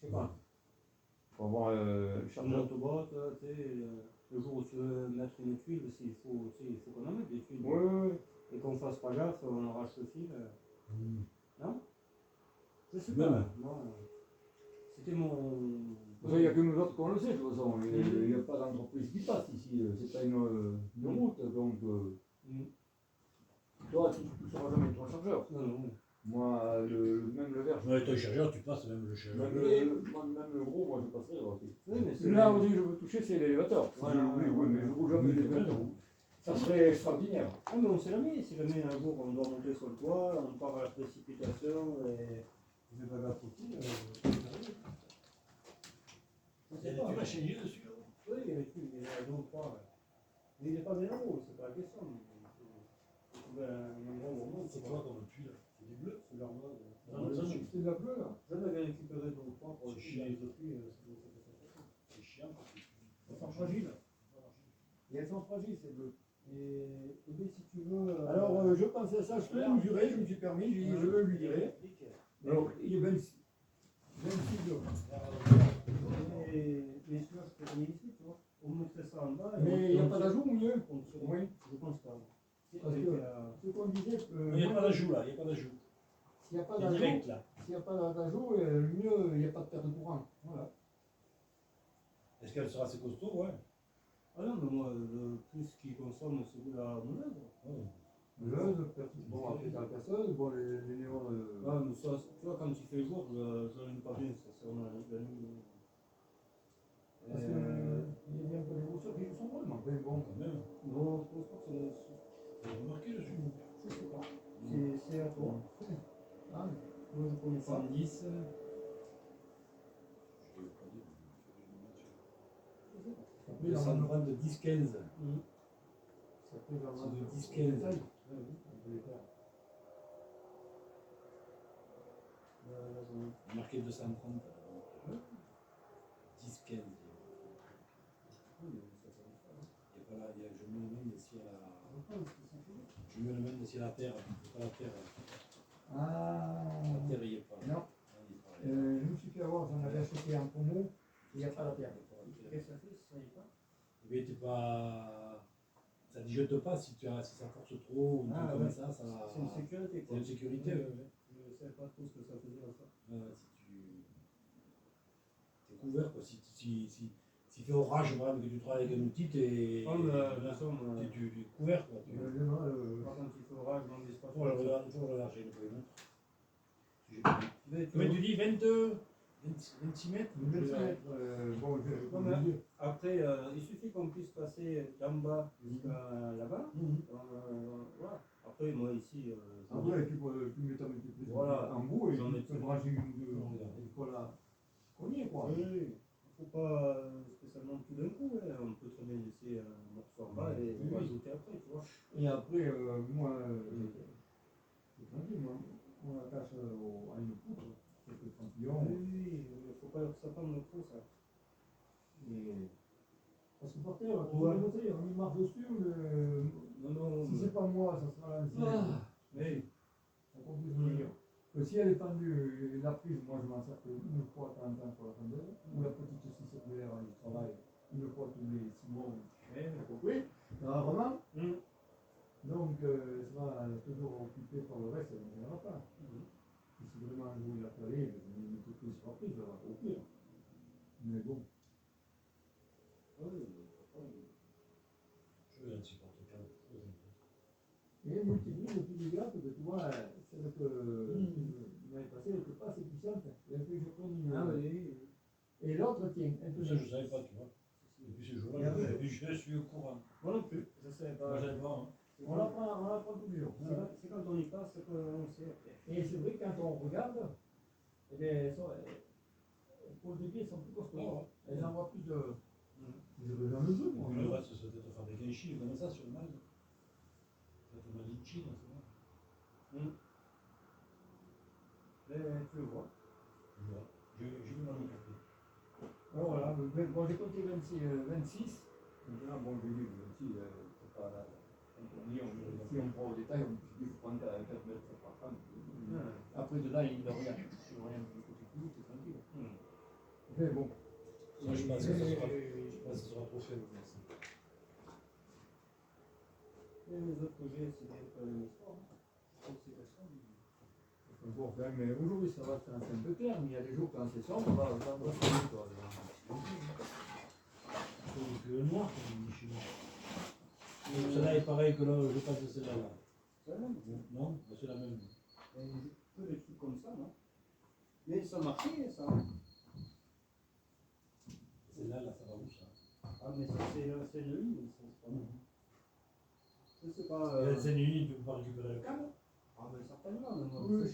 S1: sais pas.
S3: Faut avoir le
S1: Sur
S3: chargeur.
S1: l'autobot, tu sais, le jour où tu veux mettre une tuile, il faut, tu sais, il faut qu'on en mette des tuiles.
S3: Oui.
S1: Et qu'on fasse pas gaffe, on arrache le fil. Non? Je sais
S2: Ouais,
S1: pas.
S2: ouais.
S1: Moi, c'était mon.
S3: Il n'y a que nous autres qu'on le sait, de toute façon. Il n'y a pas d'entreprise qui passe ici. C'est pas une route. Donc, toi, tu ne sauras jamais ton chargeur.
S1: Non, non.
S3: Moi, même le verre.
S2: Ouais, ton chargeur, tu passes même le chargeur.
S3: Même le gros, moi, je passerai aussi.
S1: Oui, mais c'est.
S3: Là où je veux toucher, c'est l'élévateur.
S1: Voilà.
S3: Oui, mais je ne roule jamais l'élévateur. Ça serait extraordinaire.
S1: Ah, mais on sait jamais. Si jamais un jour on doit monter sur le toit, on part à la précipitation et. Je vais pas gaffe au fil.
S2: Tu l'as changé dessus là?
S1: Oui, il y a il y a 2 ou 3. Mais il n'est pas bien haut, c'est pas la question. Il faut trouver un endroit où on monte.
S2: C'est quoi comme tuile? C'est des bleus?
S1: C'est leur mode.
S3: C'est de la bleue, là.
S1: J'en avais récupéré 2 ou 3 pour
S2: C'est
S1: le
S2: chiant.
S1: chier depuis.
S2: C'est chiant parce que
S3: Elles sont fragiles. Et elles sont fragiles, ces bleues.
S1: Et bien, si tu veux.
S3: Alors, je pensais à ça, je peux mesurer, je me suis permis, j'ai dit, je veux lui dire. Alors, il est 26 jours.
S1: Mais celui-là, je peux gagner ici, tu vois. On mettrait ça en bas.
S3: Mais il n'y a pas d'ajout, mieux.
S1: Oui, je pense pas.
S3: Parce que ce qu'on disait,
S2: il n'y a pas d'ajout là, il n'y a pas d'ajout.
S3: s'il n'y a pas
S2: C'est
S3: d'ajout,
S2: direct là.
S3: s'il n'y a pas d'ajout, mieux, il n'y a pas de perte de courant. Voilà.
S2: Est-ce qu'elle sera assez costaud? Ouais.
S1: Ah non, mais moi, le plus qu'il consomme, c'est de la monnaie.
S3: Bon, après, t'as la personne, bon, les néons.
S1: Ah, mais ça, tu vois, quand il fait jour, je n'aime pas bien, ça, c'est vraiment la nuit.
S3: Parce que, il y a bien que les grosses qui sont vraiment bien bons.
S2: Quand même.
S1: Non, je pense pas que
S2: Vous avez remarqué dessus?
S3: Je sais pas.
S1: c'est à toi.
S3: Ah,
S1: Moi, je connais 110.
S3: mais
S2: Ça me prend de 10-15.
S3: ça peut vraiment.
S2: C'est de 10-15.
S3: On peut les faire.
S2: Marqué 230. 10-15. Je me demande si je me demande si la terre, pas la terre.
S3: Ah,
S2: La terre, il n'y est pas.
S3: non. Je me suis fait avoir, j'en avais acheté un promo, il n'y a pas la terre.
S1: Qu'est-ce que ça fait, ça y est pas?
S2: Mais t'es pas. Ça digeste pas si ça force trop ou un truc comme ça.
S1: C'est une sécurité,
S2: C'est
S1: quoi.
S2: une sécurité, ouais.
S1: Je ne savais pas trop ce que ça faisait à ça.
S2: Si tu. T'es couvert, quoi. Si fait orage, voilà, que tu travailles avec un outil, t'es.
S1: Oh, mais de toute façon,
S2: Tu es couvert, quoi.
S1: par contre, il faut orage dans l'espace.
S2: Pour le regarder, j'ai une poignée.
S1: Mais
S2: Tu dis 22, 26 mètres?
S3: Bon,
S1: Non, mais après, il suffit qu'on puisse passer d'en bas jusqu'à là-bas. Voilà. Après, moi ici.
S3: Après, tu mets ta multiplication
S1: Voilà.
S3: en bout et
S1: J'en ai
S3: tu peux brancher une ou deux. Il faut la cogner, quoi.
S1: Oui, il ne faut pas spécialement tout d'un coup. Hein. On peut très bien laisser un morceau en bas et
S3: Oui.
S1: rajouter après, tu vois.
S3: Et après, moi, c'est tranquille, moi, on l'attache à une poutre, quelques crampillons.
S1: Oui, il ne faut pas que ça tombe trop, ça.
S3: Et... Parce que par terre,
S1: Ouais.
S3: on y marche dessus,
S1: Non, non,
S3: si c'est pas moi, ça sera l'ancien.
S1: mais
S3: Ça complique le dire. Que si elle est tendue, la prise, moi je m'en sers une fois de temps en temps pour la tondeuse, ou la petite 6 circulaire, je travaille une fois tous les 6 mois, t'as compris, rarement. Donc, elle sera toujours occupée par le reste, elle ne viendra pas. Et si vraiment un jour il a fallu, je ne peux plus sur la prise, au pire. Mais bon.
S2: Je vais supporter pas.
S3: Et multiplie le plus du gars, parce que tu vois, celle que l'année passée, elle n'était pas assez puissante. Et puis je prends une.
S1: Ah oui.
S3: Et l'autre, tiens, un peu.
S2: Ça, je ne savais pas, tu vois. Depuis ce jour-là, je suis au courant.
S1: Moi non plus, je ne savais pas.
S2: Moi, j'avais pas.
S3: On l'apprend tous les jours.
S1: C'est quand on y passe qu'on sait.
S3: Et c'est vrai que quand on regarde, eh bien, pour le début, elles sont plus costauds. Elles envoient plus de. Je vais dans le jeu, moi.
S2: Le reste, c'est peut-être fabriqué en Chine, comme ça, sur le mag. Peut-être mal en Chine, c'est vrai.
S1: Mais tu le vois.
S2: Je vais m'en occuper.
S3: Alors voilà, bon, j'ai compté 26. Maintenant, bon, j'ai dit 26, c'est pas là. Si on prend au détail, on dit qu'il faut prendre 4 mètres par 30. Après, dedans, il n'y a rien. Il n'y a rien de côté public, c'est tranquille. Mais bon.
S2: Ça, je pense que ça sera trop faible. Merci.
S1: Et les autres projets, c'est pas le même sport.
S3: Bon, quand même, aujourd'hui, ça va, c'est un peu clair, mais il y a des jours quand c'est sombre, on va se quoi.
S2: C'est le noir, comme on dit chez nous. Celle-là est pareil que là, je passe de celle-là.
S1: C'est la même.
S2: Non, c'est la même.
S1: Un peu des trucs comme ça, non? Mais ça marchait, ça.
S2: Celle-là, là, ça va où ça?
S1: Ah, mais ça, c'est le lit, ça, c'est pas mal. Je sais pas.
S2: C'est une unité, tu peux pas récupérer le câble?
S1: Ah, mais certainement, mais moi.
S3: Le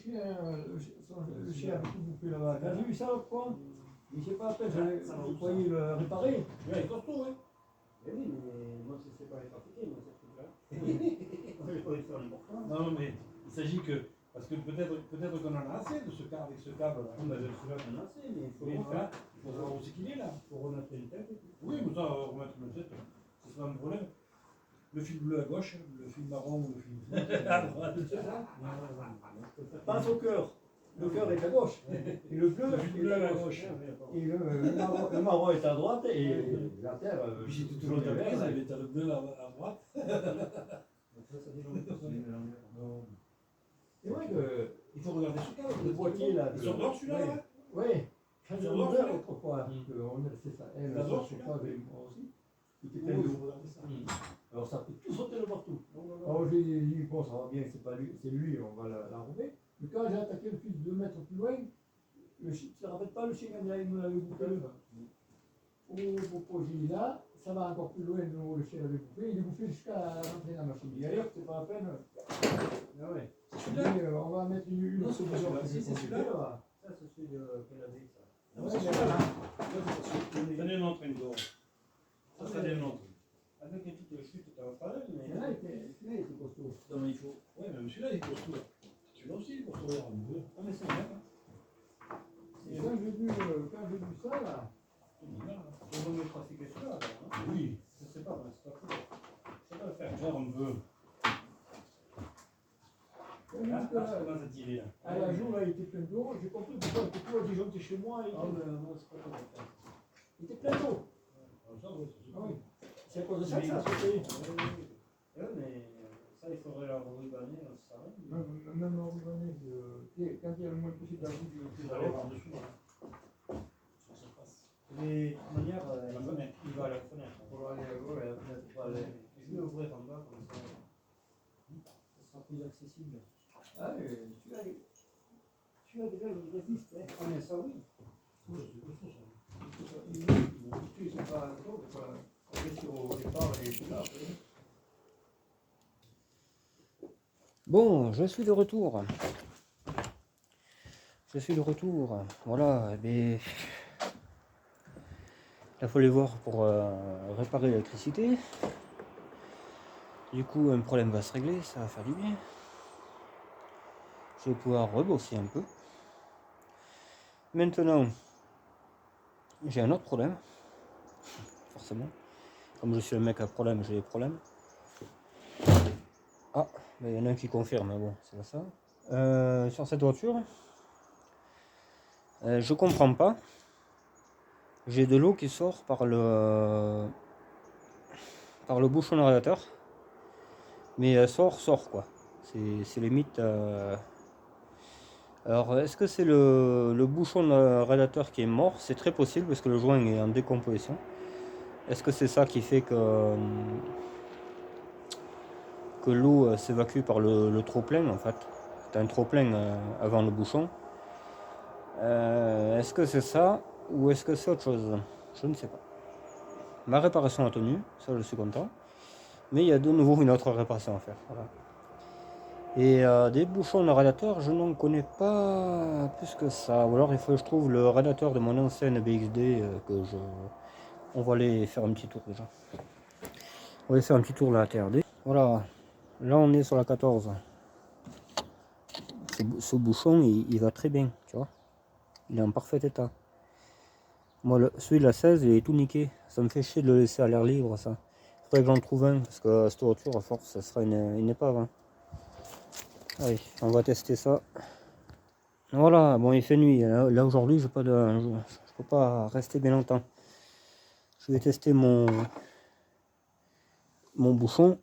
S3: chien a tout bouffé là-bas. T'as vu ça, quoi? Mais je sais pas, après, vous croyez le réparer?
S2: Oui, il est costaud, hein.
S1: Mais oui, mais moi, je sais pas les pratiquer, moi, ces trucs-là. Je peux faire l'important.
S2: Non, mais il s'agit que. Parce que peut-être qu'on en a assez de ce câble, avec ce câble-là.
S1: Ah, mais celui-là, j'en ai assez, mais il faut.
S2: Oui, voilà. Il faut savoir où c'est qu'il est là.
S1: Il faut remettre une tête et tout.
S2: Oui, mais ça, remettre une tête, ce sera un problème. Le fil bleu à gauche, le fil marron ou le fil à droite.
S1: C'est ça?
S3: Passe au cœur. Le cœur est à gauche. Et le bleu,
S2: Le fil bleu à la gauche.
S3: Et le marron est à droite et la terre.
S2: Puis si tu toujours ta prise, elle est à le bleu à droite.
S1: Ça dit longtemps.
S2: Non.
S3: C'est vrai que
S2: Il faut regarder ce câble.
S3: le boîtier là.
S2: Ils sont d'or celui-là, là?
S3: Oui. Quand j'ai
S2: Sur
S3: ouvert
S2: l'or,
S3: autrefois, c'est ça. Elle,
S2: L'azur,
S3: je sais
S2: celui-là?
S3: pas, mais moi aussi. Il était
S2: Oui,
S3: plein
S2: il
S3: d'eau.
S2: faut regarder ça.
S3: Alors ça peut tout sauter de partout. Alors j'ai dit, bon, ça va bien, c'est pas lui, c'est lui, on va l'enrouler. Mais quand j'ai attaqué le fils 2 mètres plus loin, tu te rappelles pas, le chien, il me l'avait bouffé. Au j'ai dit là, ça va encore plus loin, de nouveau, le chien l'avait bouffé, il est bouffé jusqu'à rentrer dans la machine. Il dit, allez, c'est pas la peine.
S1: Ah ouais.
S3: On va mettre une
S2: Non, c'est pas
S3: solution.
S2: celui-là. Si, c'est celui-là.
S1: Ça, c'est celui de qu'elle avait, ça.
S2: Non, c'est celui-là. Prenez une autre, une d'or. Ça sera des nôtres.
S1: Avec une petite chute, t'as un problème, mais.
S3: Celui-là, il était costaud.
S2: Non, mais il faut. Ouais, même celui-là, il est costaud. Celui-là aussi, il est costaud.
S1: Ah, mais c'est bien.
S3: Et quand j'ai vu ça, là,
S1: On va me pratiquer ça, alors. Hein.
S2: Oui.
S1: Je sais pas, mais c'est pas cool. Je sais pas le faire.
S2: Faire un peu.
S3: quand
S2: Ça commence à tirer là.
S3: à la jour, là, il était plein d'eau, j'ai compris pourquoi il était tout disjoncté chez moi.
S1: Ah, mais moi, c'est pas comme ça.
S3: Il était plein d'eau.
S2: Ça, oui, c'est
S3: Ah
S2: super.
S3: oui. C'est à cause de ça que ça a sauté.
S1: Oui, mais ça, il faudrait la rubaner, ça sert à rien.
S3: Même en revenant, quand il y a le moins possible d'argent,
S2: Il va aller par-dessous. Ça se passe.
S1: Mais de toute manière,
S2: La fenêtre.
S1: il va à la fenêtre.
S3: pour aller à la fenêtre, pour aller.
S1: Je vais ouvrir en bas, comme ça. Ça sera plus accessible.
S3: Ah, celui-là déjà, il résiste. Hein.
S1: Ah, mais ça, oui.
S2: Oui, c'est costaud ça.
S3: Ils sont pas trop, on est sur au départ et tout là.
S1: Bon, je suis de retour. Voilà, mais il fallait voir pour réparer l'électricité. Du coup, un problème va se régler, ça va faire du bien. Je vais pouvoir rebosser un peu. Maintenant, j'ai un autre problème. Forcément. Comme je suis le mec à problème, j'ai des problèmes. Ah, il y en a un qui confirme, mais bon, c'est pas ça. Sur cette voiture, je comprends pas. J'ai de l'eau qui sort par le bouchon de radiateur. Mais elle sort quoi. C'est limite. Alors, est-ce que c'est le bouchon de radiateur qui est mort? C'est très possible parce que le joint est en décomposition. Est-ce que c'est ça qui fait que l'eau s'évacue par le trop-plein en fait? C'est un trop-plein avant le bouchon. Est-ce que c'est ça ou est-ce que c'est autre chose? Je ne sais pas. Ma réparation a tenu, ça je suis content. Mais il y a de nouveau une autre réparation à faire. Voilà. Et des bouchons de radiateur, je n'en connais pas plus que ça. Ou alors il faut que je trouve le radiateur de mon ancienne BXD On va aller faire un petit tour déjà. On va aller faire un petit tour de la TRD. Voilà, là on est sur la 14. Ce bouchon il va très bien, tu vois. Il est en parfait état. Moi, celui de la 16, il est tout niqué. Ça me fait chier de le laisser à l'air libre, ça. Il faudrait que j'en trouve un, parce que cette voiture, à force, ça sera une épave. Hein. Allez, on va tester ça. Voilà, bon, il fait nuit. Là aujourd'hui, je peux pas rester bien longtemps. Je vais tester mon bouchon.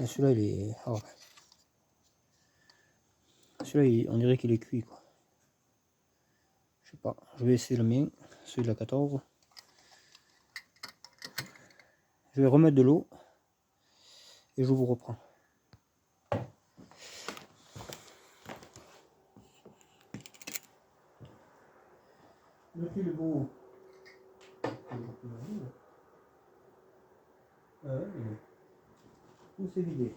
S1: Et celui-là, il est... Oh. Celui-là, on dirait qu'il est cuit, quoi. Je sais pas. Je vais essayer le mien, celui de la 14. Je vais remettre de l'eau. Et je vous reprends. Le fil est beau. Tout s'est vidé.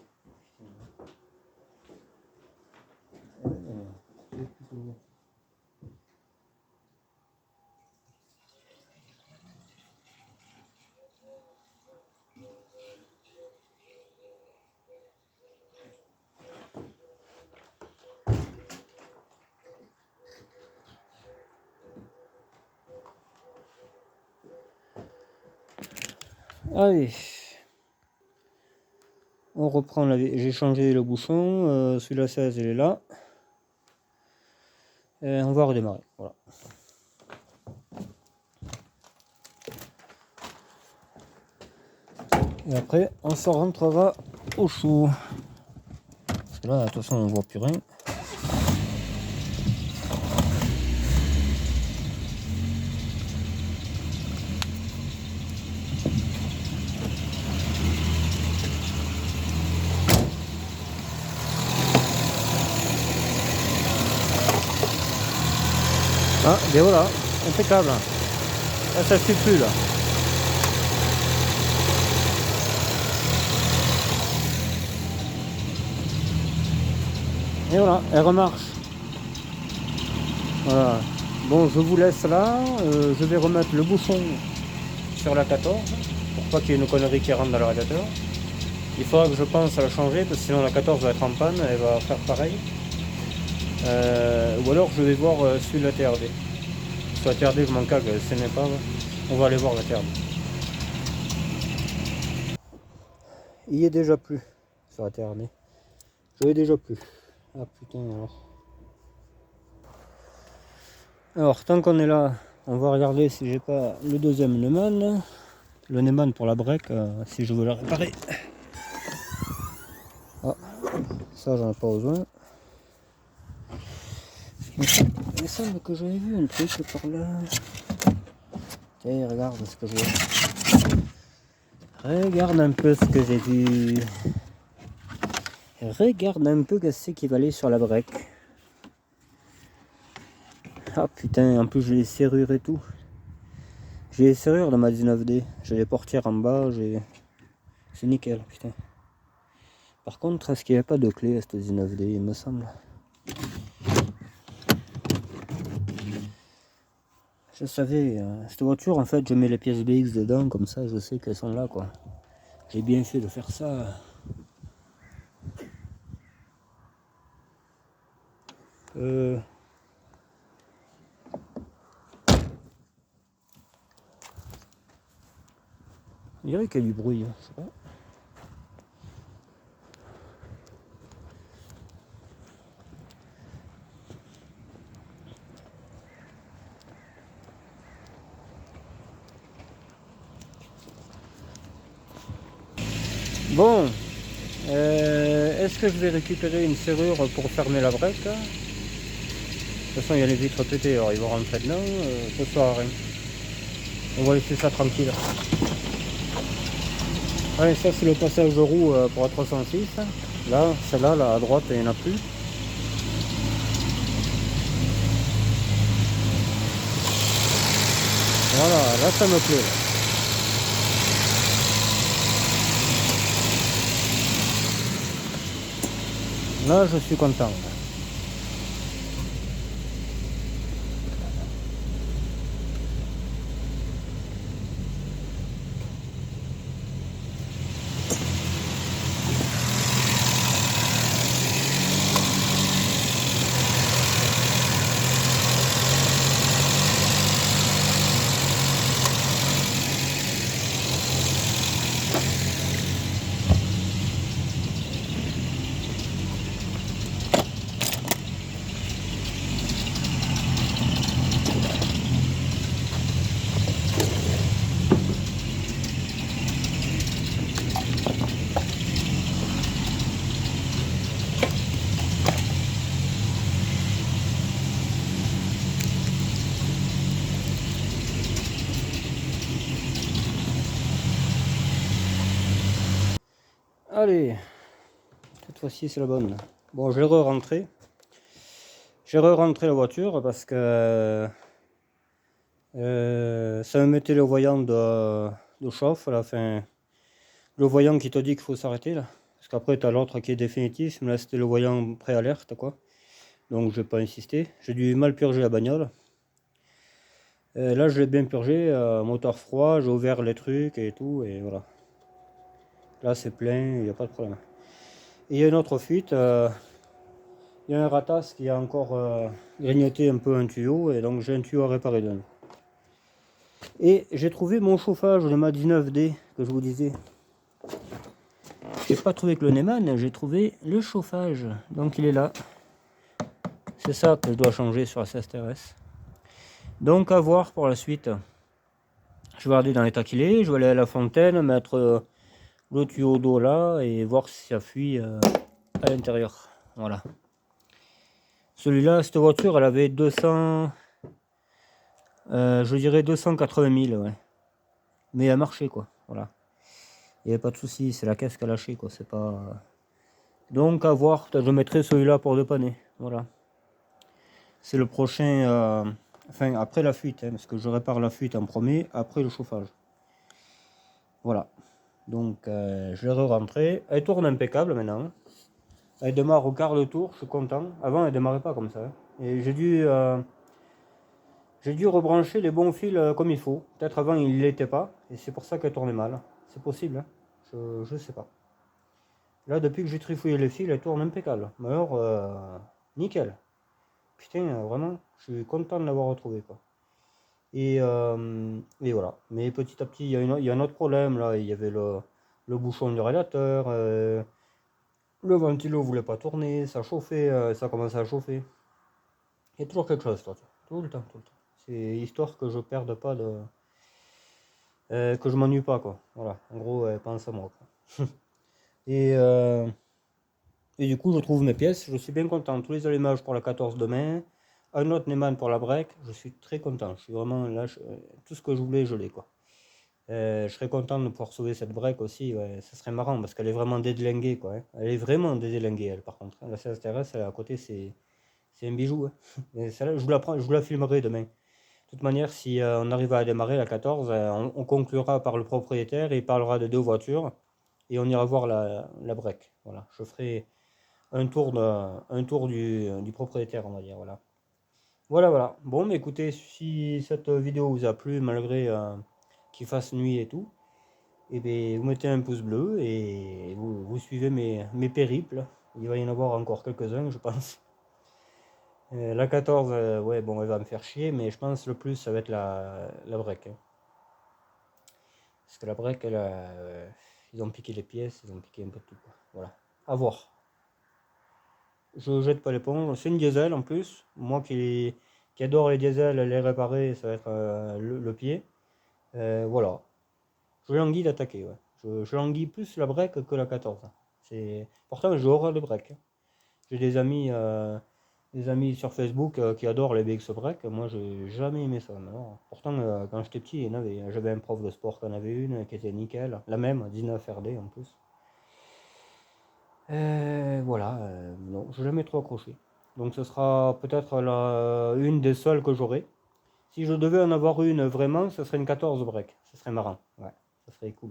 S1: Allez, on reprend. J'ai changé le bouchon. Celui-là 16, il est là. Et on va redémarrer. Voilà. Et après, on s'en rentrera au chaud. Parce que là, de toute façon, on ne voit plus rien. Ah, et voilà, impeccable. Là, ça ne suit plus là. Et voilà, elle remarche. Voilà. Bon, je vous laisse là. Je vais remettre le bouchon sur la 14 pour pas qu'il y ait une connerie qui rentre dans le radiateur. Il faudra que je pense à la changer parce que sinon la 14 va être en panne, elle va faire pareil. Ou alors je vais voir celui de la TRD. Sur la TRD, je m'en cague, c'est même pas. On va aller voir la TRD. Il y est déjà plus sur la TRD. Je l'ai déjà plus. Ah putain alors. Alors tant qu'on est là, on va regarder si j'ai pas le deuxième Neumann. Le Neumann pour la break, si je veux la réparer. Ah, ça j'en ai pas besoin. Il me semble que j'avais vu un truc par là. Tiens, regarde ce que j'ai. Regarde un peu ce que j'ai vu. Regarde un peu qu'est-ce qui va aller sur la break. Ah putain, en plus j'ai les serrures et tout. J'ai les serrures dans ma 19D. J'ai les portières en bas, c'est nickel, putain. Par contre, est-ce qu'il n'y a pas de clé à cette 19D, il me semble. Je savais, cette voiture en fait je mets les pièces BX dedans, comme ça je sais qu'elles sont là quoi. J'ai bien fait de faire ça. Il dirait qu'il y a du bruit, je sais pas. Bon, est-ce que je vais récupérer une serrure pour fermer la break là? De toute façon il y a les vitres pétées, alors ils vont rentrer dedans, ce soir rien. On va laisser ça tranquille. Allez, ça c'est le passage de roue pour la 306. Là, celle-là, là, à droite, il n'y en a plus. Voilà, là ça me plaît. Là, je suis content. Allez, cette fois-ci c'est la bonne. Bon, je vais re-rentrer. J'ai re-rentré la voiture parce que ça me mettait le voyant de chauffe, là, enfin, le voyant qui te dit qu'il faut s'arrêter là. Parce qu'après tu as l'autre qui est définitif, mais là c'était le voyant pré-alerte quoi. Donc je vais pas insister. J'ai dû mal purger la bagnole. Là je l'ai bien purgé, moteur froid, j'ai ouvert les trucs et tout, et voilà. Là c'est plein, il n'y a pas de problème. Et il y a une autre fuite, il y a un ratas qui a encore grignoté un peu un tuyau, et donc j'ai un tuyau à réparer dedans. Et j'ai trouvé mon chauffage, le MA 19D que je vous disais. J'ai pas trouvé que le Neumann, j'ai trouvé le chauffage. Donc il est là. C'est ça que je dois changer sur la CSTRS. Donc à voir pour la suite. Je vais regarder dans l'état qu'il est. Je vais aller à la fontaine, mettre le tuyau d'eau là et voir si ça fuit à l'intérieur. Voilà. Celui-là, cette voiture, elle avait 200... je dirais 280 000, ouais. Mais elle marchait quoi. Voilà. Il n'y avait pas de souci, c'est la caisse qui a lâché quoi. C'est pas... Donc à voir, peut-être je mettrai celui-là pour dépanner. Voilà. C'est le prochain, enfin après la fuite, hein, parce que je répare la fuite en premier, après le chauffage. Voilà. Donc je l'ai re-rentré. Elle tourne impeccable maintenant. Elle démarre au quart de tour, je suis content. Avant elle démarrait pas comme ça. Hein. Et j'ai dû rebrancher les bons fils comme il faut. Peut-être avant il ne l'était pas, et c'est pour ça qu'elle tournait mal. C'est possible, hein. Je sais pas. Là depuis que j'ai trifouillé les fils, elle tourne impeccable. Mais alors, nickel. Putain, vraiment, je suis content de l'avoir retrouvé quoi. Et voilà. Mais petit à petit, il y a un autre problème là. Il y avait le bouchon du radiateur. Le ventilo voulait pas tourner. Ça chauffait. Ça commençait à chauffer. Il y a toujours quelque chose, toi. Tout le temps, tout le temps. C'est histoire que je perde pas de. Que je m'ennuie pas quoi. Voilà. En gros, pense à moi quoi. Et, du coup, je trouve mes pièces. Je suis bien content. Tous les allumages pour la 14 demain. Un autre Neumann pour la break, je suis très content. Je suis vraiment là, tout ce que je voulais, je l'ai quoi. Je serais content de pouvoir sauver cette break aussi, ouais. Ça serait marrant parce qu'elle est vraiment dédélinguée quoi. Hein. Elle est vraiment dédélinguée elle par contre. La CSTRS à côté c'est un bijou. Hein. Et celle-là, je vous la filmerai demain. De toute manière, si on arrive à démarrer la 14, on conclura par le propriétaire et il parlera de 2 voitures et on ira voir la break. Voilà, je ferai un tour du propriétaire, on va dire. Voilà. Voilà. Bon, mais écoutez, si cette vidéo vous a plu, malgré qu'il fasse nuit et tout, et bien, vous mettez un pouce bleu et vous suivez mes périples. Il va y en avoir encore quelques-uns, je pense. La 14, ouais, bon, elle va me faire chier, mais je pense le plus, ça va être la break. Hein. Parce que la break, ils ont piqué les pièces, ils ont piqué un peu de tout. Quoi. Voilà. À voir. Je jette pas l'éponge. C'est une diesel en plus. Moi qui adore les diesels, les réparer, ça va être le pied. Voilà. Je languis d'attaquer. Ouais. Je languis plus la break que la 14. Pourtant, j'ai horreur de break. J'ai des amis sur Facebook qui adorent les BX break. Moi, j'ai jamais aimé ça. Non. Pourtant, quand j'étais petit, j'avais un prof de sport qui en avait une qui était nickel. La même, 19 RD en plus. Voilà, non, je n'ai jamais trop accroché. Donc ce sera peut-être une des seules que j'aurai. Si je devais en avoir une vraiment, ce serait une 14 break. Ce serait marrant, ouais, ça serait cool.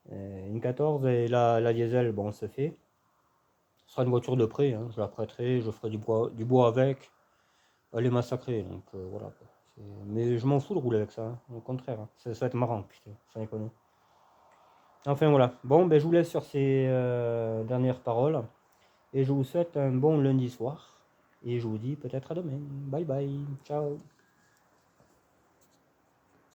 S1: Une 14 et la diesel, bon, c'est fait. Ce sera une voiture de près, hein. Je la prêterai, je ferai du bois avec. Elle est massacrée, donc voilà. Mais je m'en fous de rouler avec ça, hein. Au contraire, hein. Ça va être marrant, putain, sans déconner. Enfin voilà, bon, ben, je vous laisse sur ces dernières paroles. Et je vous souhaite un bon lundi soir. Et je vous dis peut-être à demain. Bye bye. Ciao.